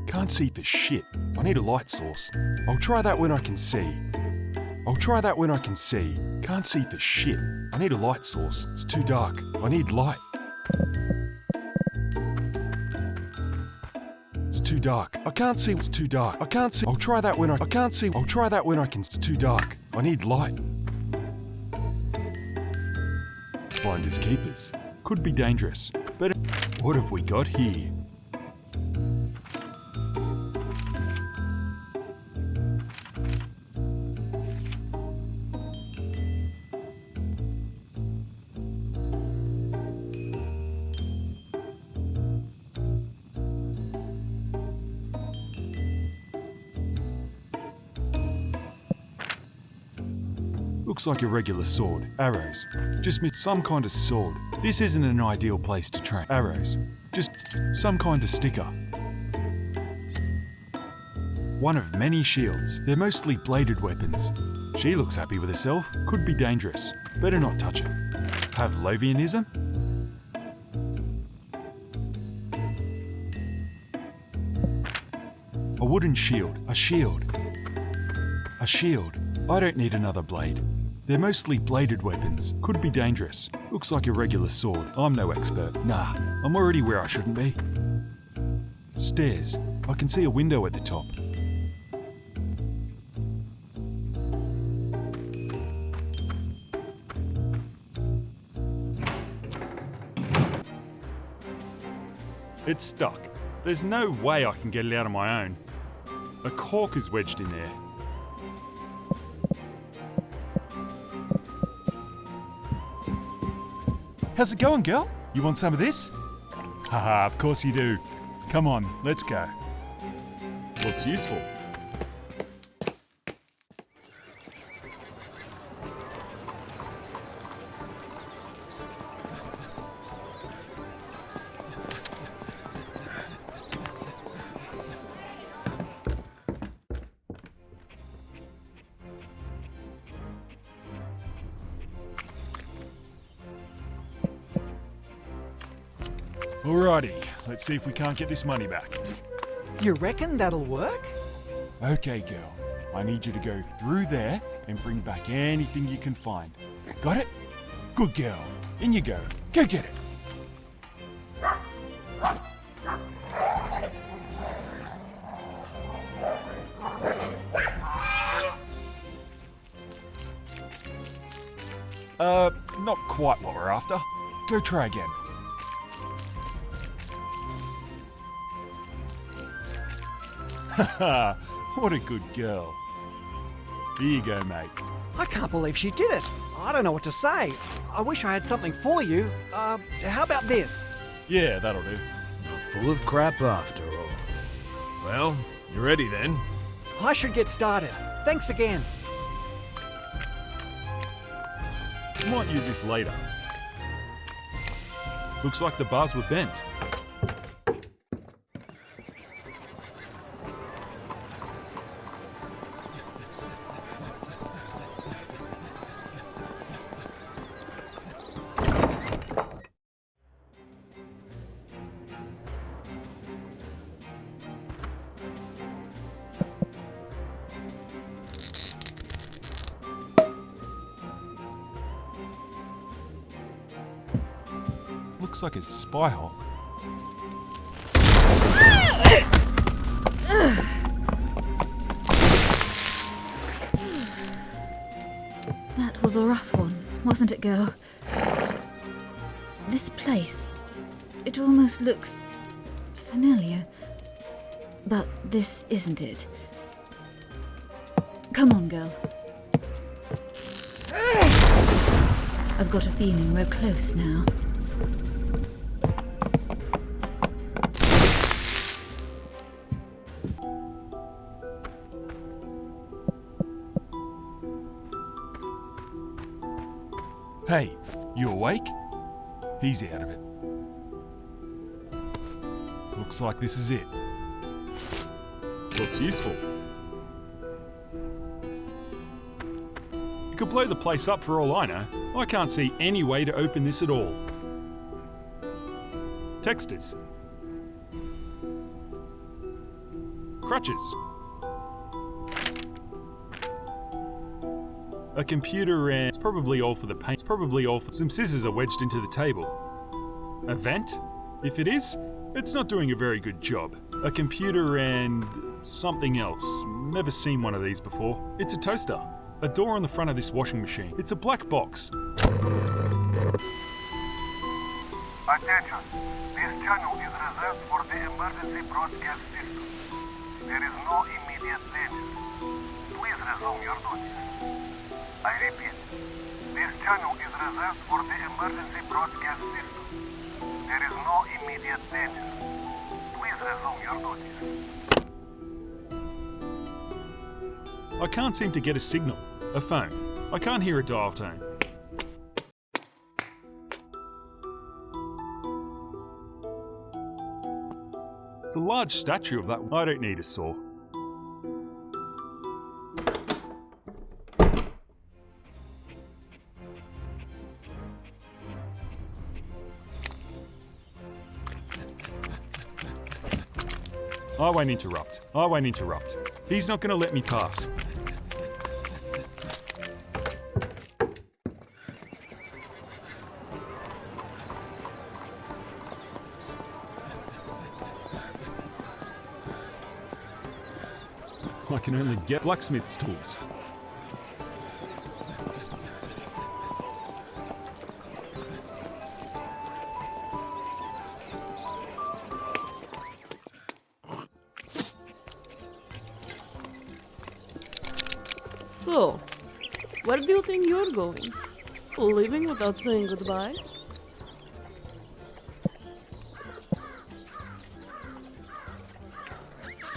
Can't see for shit. I need a light source. I'll try that when I can see. I'll try that when I can see. Can't see for shit. I need a light source. It's too dark. I need light. It's too dark. I can't see. It's too dark. I can't see. I'll try that when I can't see. I'll try that when I can. It's too dark. I need light. Finders keepers. Could be dangerous. But what have we got here? Looks like a regular sword. Arrows. Just some kind of sword. This isn't an ideal place to train. Arrows. Just some kind of sticker. One of many shields. They're mostly bladed weapons. She looks happy with herself. Could be dangerous. Better not touch it. Pavlovianism? A wooden shield. A shield. A shield. I don't need another blade. They're mostly bladed weapons. Could be dangerous. Looks like a regular sword. I'm no expert. Nah, I'm already where I shouldn't be. Stairs. I can see a window at the top. It's stuck. There's no way I can get it out on my own. A cork is wedged in there. How's it going, girl? You want some of this? Haha, of course you do. Come on, let's go. Looks useful. Alrighty, let's see if we can't get this money back. You reckon that'll work? Okay, girl. I need you to go through there and bring back anything you can find. Got it? Good girl. In you go. Go get it. Not quite what we're after. Go try again. Haha, what a good girl. Here you go, mate. I can't believe she did it. I don't know what to say. I wish I had something for you. How about this? Yeah, that'll do. Full of crap after all. Well, you ready then? I should get started. Thanks again. Might use this later. Looks like the bars were bent. Looks like a spy hole. That was a rough one, wasn't it, girl? This place, it almost looks familiar. But this isn't it. Come on, girl. I've got a feeling we're close now. Hey, you awake? He's out of it. Looks like this is it. Looks useful. You could blow the place up for all I know. I can't see any way to open this at all. Texters. Crutches. A computer and it's probably all for the paint. It's probably all for some scissors are wedged into the table. A vent? If it is, it's not doing a very good job. A computer and something else. Never seen one of these before. It's a toaster. A door on the front of this washing machine. It's a black box. Attention! This channel is reserved for the emergency broadcast system. There is no immediate danger. Please resume your duties. I repeat, this channel is reserved for the emergency broadcast system. There is no immediate danger. Please resume your duties. I can't seem to get a signal. A phone. I can't hear a dial tone. It's a large statue of that. I don't need a saw. I won't interrupt. I won't interrupt. He's not going to let me pass. I can only get blacksmith's tools. So, where do you think you're going? Leaving without saying goodbye?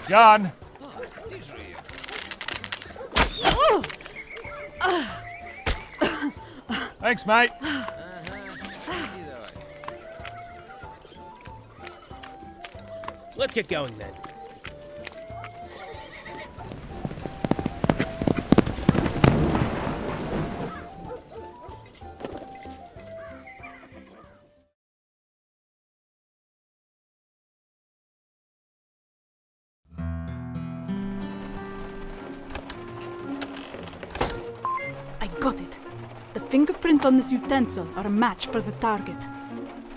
Gun! Thanks, mate. Let's get going then. I got it. The fingerprints on this utensil are a match for the target.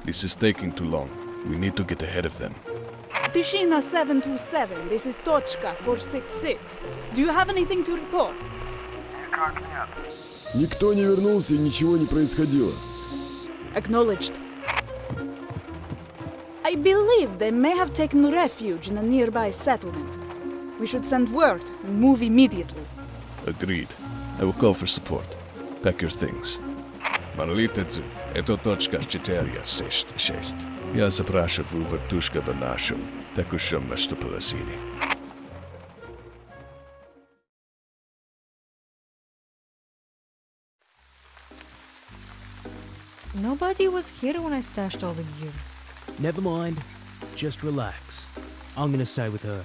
This is taking too long. We need to get ahead of them. Tishina 727, this is Tochka 466. Do you have anything to report? Никто не вернулся и ничего не происходило. Acknowledged. I believe they may have taken refuge in a nearby settlement. We should send word and move immediately. Agreed. I will call for support. Pack your things. Малитецу, это точка 466. Я запрашиваю вертушка в нашем, такушем местоположении. Nobody was here when I stashed all the gear. Never mind. Just relax. I'm gonna stay with her.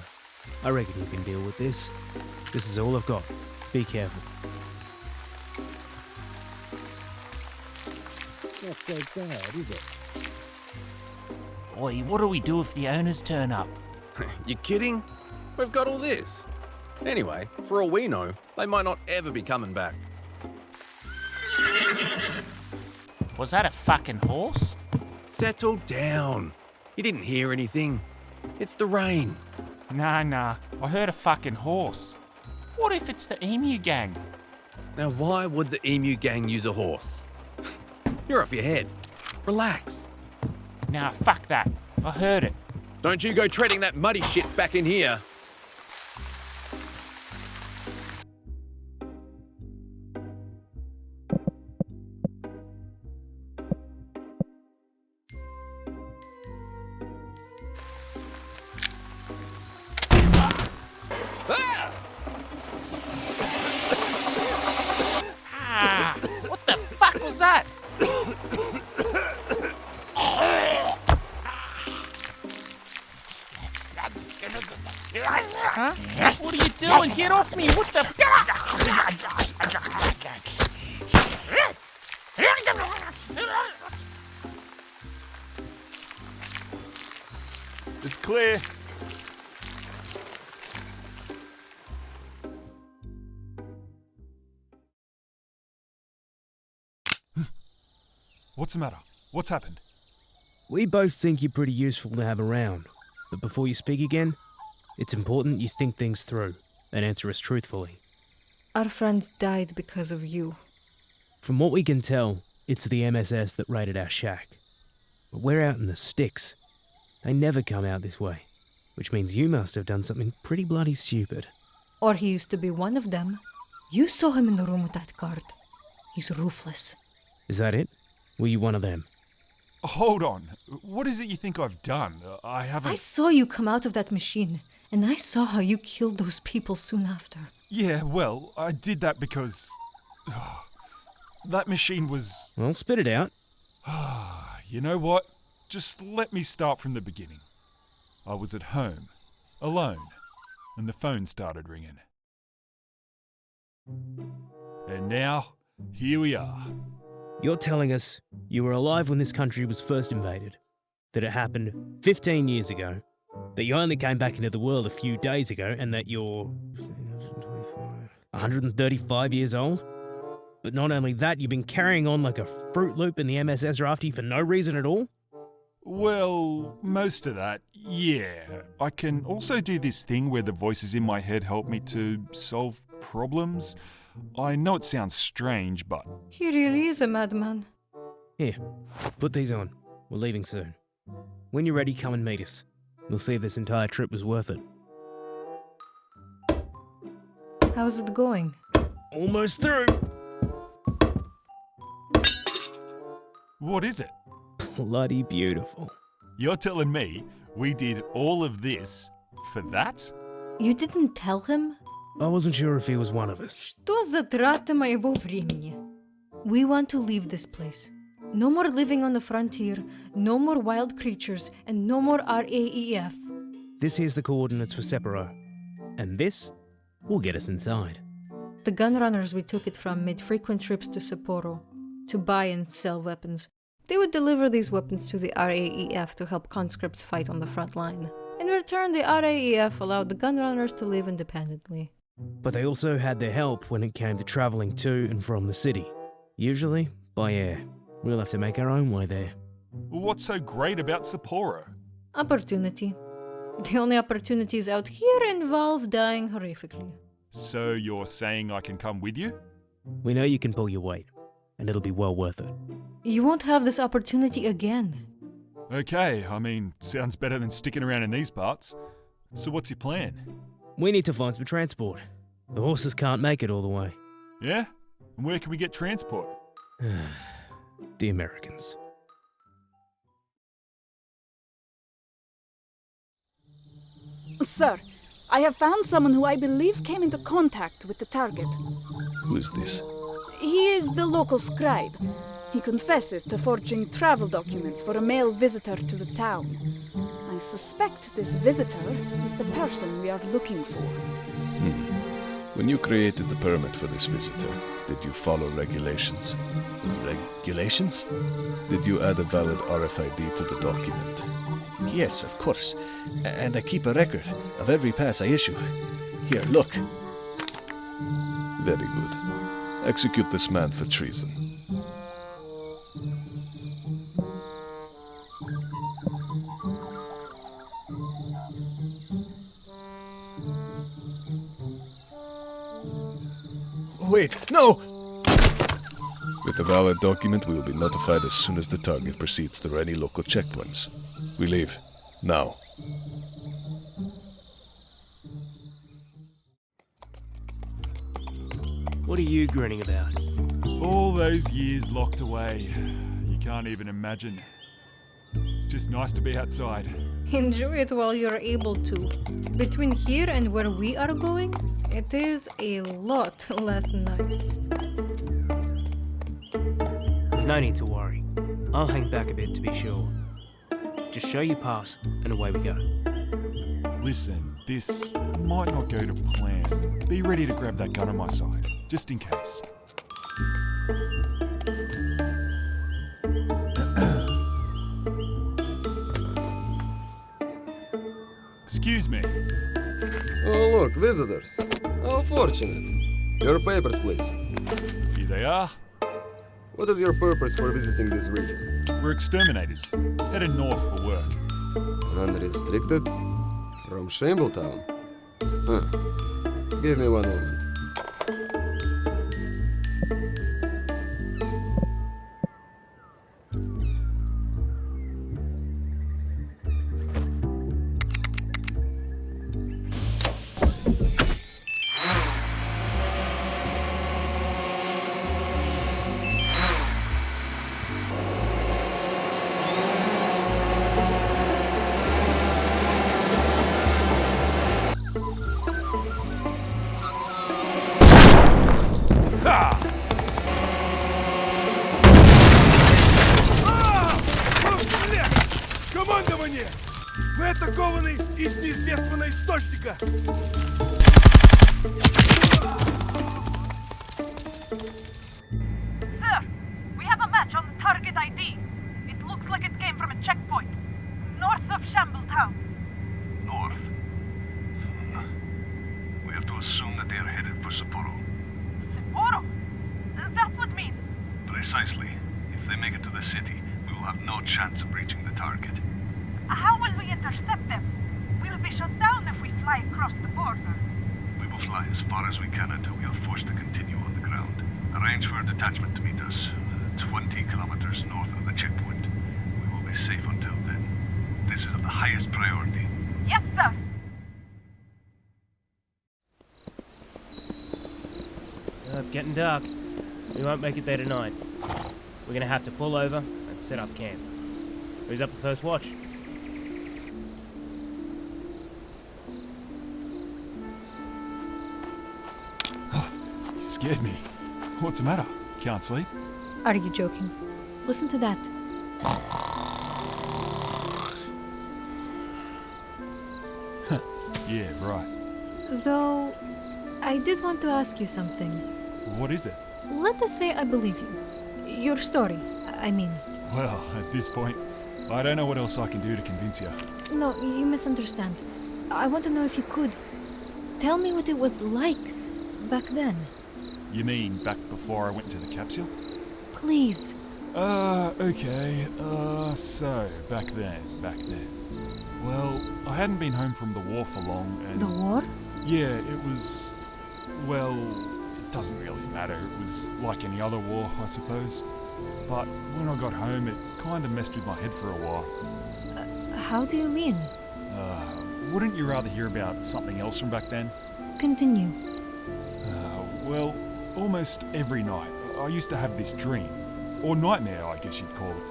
I reckon you can deal with this. This is all I've got. Be careful. Not so bad, is it? Oi, what do we do if the owners turn up? You kidding? We've got all this. Anyway, for all we know, they might not ever be coming back. Was that a fucking horse? Settle down. You didn't hear anything. It's the rain. Nah, I heard a fucking horse. What if it's the emu gang? Now, why would the emu gang use a horse? You're off your head. Relax. Nah, fuck that. I heard it. Don't you go treading that muddy shit back in here. What the fuck was that? Huh? What are you doing? Get off me! What the? It's clear. What's the matter? What's happened? We both think you're pretty useful to have around, but before you speak again, it's important you think things through and answer us truthfully. Our friends died because of you. From what we can tell, it's the MSS that raided our shack. But we're out in the sticks. They never come out this way, which means you must have done something pretty bloody stupid. Or he used to be one of them. You saw him in the room with that guard. He's ruthless. Is that it? Were you one of them? Hold on. What is it you think I've done? I haven't... I saw you come out of that machine, and I saw how you killed those people soon after. Yeah, well, I did that because... that machine was... Well, spit it out. You know what? Just let me start from the beginning. I was at home, alone, and the phone started ringing. And now, here we are. You're telling us you were alive when this country was first invaded, that it happened 15 years ago, that you only came back into the world a few days ago, and that you're 135 years old? But not only that, you've been carrying on like a Fruit Loop in the MSS are after you for no reason at all? Well, most of that, yeah. I can also do this thing where the voices in my head help me to solve problems. I know it sounds strange, but... He really is a madman. Here, put these on. We're leaving soon. When you're ready, come and meet us. We'll see if this entire trip was worth it. How's it going? Almost through! What is it? Bloody beautiful. You're telling me we did all of this for that? You didn't tell him? I wasn't sure if he was one of us. Что за трата моего времени? We want to leave this place. No more living on the frontier, no more wild creatures, and no more RAEF. This here's the coordinates for Separo. And this will get us inside. The gunrunners we took it from made frequent trips to Sapporo to buy and sell weapons. They would deliver these weapons to the RAEF to help conscripts fight on the front line. In return, the RAEF allowed the gunrunners to live independently. But they also had their help when it came to travelling to and from the city. Usually by air. We'll have to make our own way there. What's so great about Sapporo? Opportunity. The only opportunities out here involve dying horrifically. So you're saying I can come with you? We know you can pull your weight, and it'll be well worth it. You won't have this opportunity again. Okay, I mean, sounds better than sticking around in these parts. So what's your plan? We need to find some transport. The horses can't make it all the way. Yeah? And where can we get transport? The Americans. Sir, I have found someone who I believe came into contact with the target. Who is this? He is the local scribe. He confesses to forging travel documents for a male visitor to the town. I suspect this visitor is the person we are looking for. When you created the permit for this visitor, did you follow regulations? Regulations? Did you add a valid RFID to the document? Yes, of course. And I keep a record of every pass I issue. Here, look. Very good. Execute this man for treason. Wait, no! With a valid document, we will be notified as soon as the target proceeds through any local checkpoints. We leave. Now. What are you grinning about? All those years locked away. You can't even imagine. It's just nice to be outside. Enjoy it while you're able to. Between here and where we are going, it is a lot less nice. No need to worry. I'll hang back a bit to be sure. Just show you pass, and away we go. Listen, this might not go to plan. Be ready to grab that gun on my side, just in case. Excuse me. Oh, look, visitors. How fortunate. Your papers, please. Here they are. What is your purpose for visiting this region? We're exterminators, headed north for work. Unrestricted? From Shambletown? Huh. Give me one moment. Командование! Мы атакованы из неизвестного источника! Sir, we have a match on the target ID. It looks like it came from a checkpoint. North of Shambletown. North? We have to assume that they are headed for Sapporo. Sapporo? That would mean... Precisely. If they make it to the city, we will have no chance of reaching the target. How will we intercept them? We'll be shut down if we fly across the border. We will fly as far as we can until we are forced to continue on the ground. Arrange for a detachment to meet us 20 kilometers north of the checkpoint. We will be safe until then. This is of the highest priority. Yes, sir! Well, it's getting dark. We won't make it there tonight. We're gonna have to pull over and set up camp. Who's up the first watch? You scared me. What's the matter? Can't sleep? Are you joking? Listen to that. Yeah, right. Though, I did want to ask you something. What is it? Let us say I believe you. Your story, I mean. Well, at this point, I don't know what else I can do to convince you. No, you misunderstand. I want to know if you could. Tell me what it was like back then. You mean back before I went to the capsule? Please. Okay. So, back then. Well, I hadn't been home from the war for long and... The war? Yeah, it was... Well, it doesn't really matter. It was like any other war, I suppose. But when I got home, it kind of messed with my head for a while. How do you mean? Wouldn't you rather hear about something else from back then? Continue. Well, almost every night, I used to have this dream. Or nightmare, I guess you'd call it.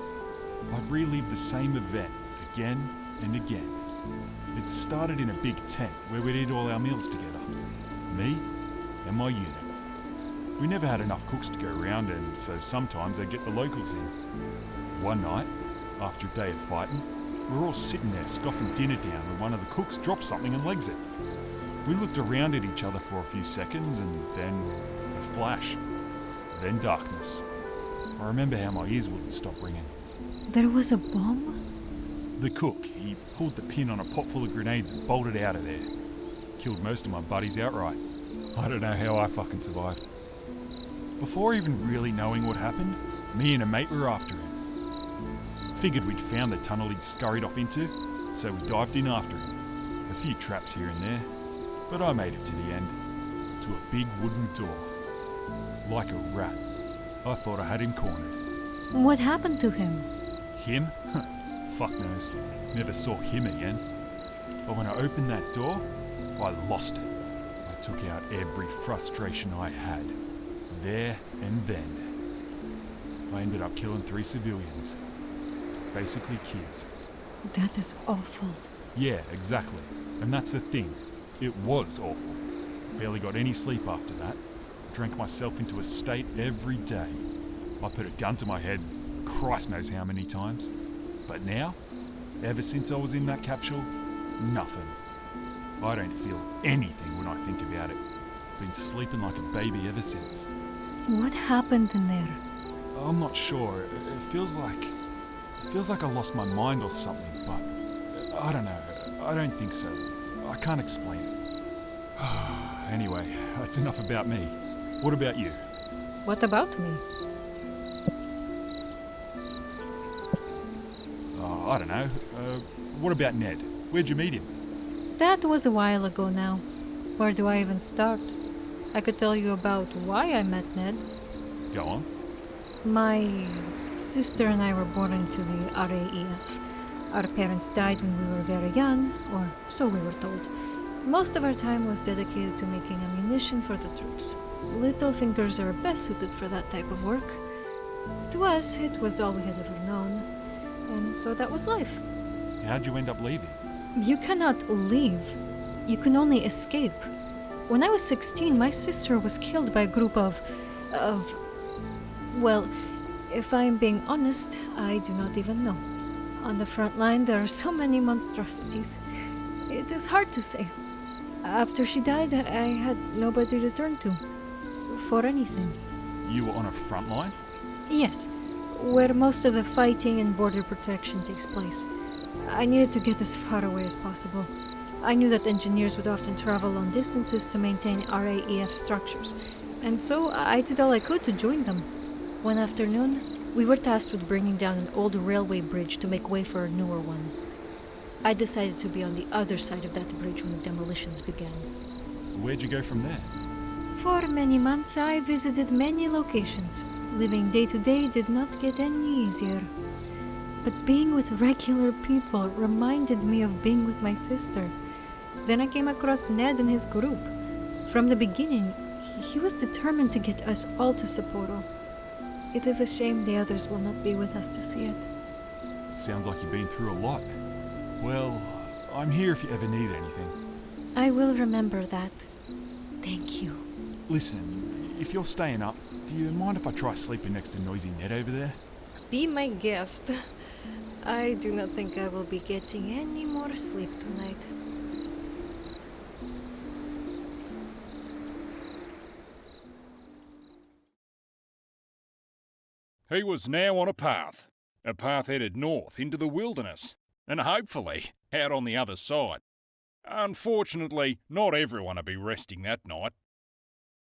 I'd relive the same event again and again. It started in a big tent where we'd eat all our meals together. Me and my unit. We never had enough cooks to go around, and so sometimes I'd get the locals in. One night, after a day of fighting, we were all sitting there scoffing dinner down when one of the cooks dropped something and legs it. We looked around at each other for a few seconds, and then a flash. Then darkness. I remember how my ears wouldn't stop ringing. There was a bomb? The cook, he pulled the pin on a pot full of grenades and bolted out of there. Killed most of my buddies outright. I don't know how I fucking survived. Before even really knowing what happened, me and a mate were after him. Figured we'd found the tunnel he'd scurried off into, so we dived in after him. A few traps here and there, but I made it to the end. To a big wooden door. like a rat. I thought I had him cornered. What happened to him? Him? Fuck knows. Never saw him again. But when I opened that door, I lost it. I took out every frustration I had. There and then. I ended up killing 3 civilians. Basically kids. That is awful. Yeah, exactly. And that's the thing. It was awful. Barely got any sleep after that. Drank myself into a state every day. I put a gun to my head Christ knows how many times. But now, ever since I was in that capsule, nothing. I don't feel anything when I think about it. Been sleeping like a baby ever since. What happened in there? I'm not sure. It feels like I lost my mind or something, but I don't know. I don't think so. I can't explain it. Anyway, that's enough about me. What about you? What about me? I don't know. What about Ned? Where'd you meet him? That was a while ago now. Where do I even start? I could tell you about why I met Ned. Go on. My sister and I were born into the RAEF. Our parents died when we were very young, or so we were told. Most of our time was dedicated to making ammunition for the troops. Little fingers are best suited for that type of work. To us, it was all we had ever known. And so that was life. How'd you end up leaving? You cannot leave. You can only escape. When I was 16, my sister was killed by a group of... Well, if I'm being honest, I do not even know. On the front line, there are so many monstrosities. It is hard to say. After she died, I had nobody to turn to. For anything. You were on a front line? Yes, where most of the fighting and border protection takes place. I needed to get as far away as possible. I knew that engineers would often travel long distances to maintain RAEF structures, and so I did all I could to join them. One afternoon, we were tasked with bringing down an old railway bridge to make way for a newer one. I decided to be on the other side of that bridge when the demolitions began. Where'd you go from there? For many months, I visited many locations. Living day to day did not get any easier. But being with regular people reminded me of being with my sister. Then I came across Ned and his group. From the beginning, he was determined to get us all to Sapporo. It is a shame the others will not be with us to see it. Sounds like you've been through a lot. Well, I'm here if you ever need anything. I will remember that. Thank you. Listen, if you're staying up, do you mind if I try sleeping next to noisy Ned over there? Be my guest. I do not think I will be getting any more sleep tonight. He was now on a path headed north into the wilderness, and hopefully out on the other side. Unfortunately, not everyone will be resting that night.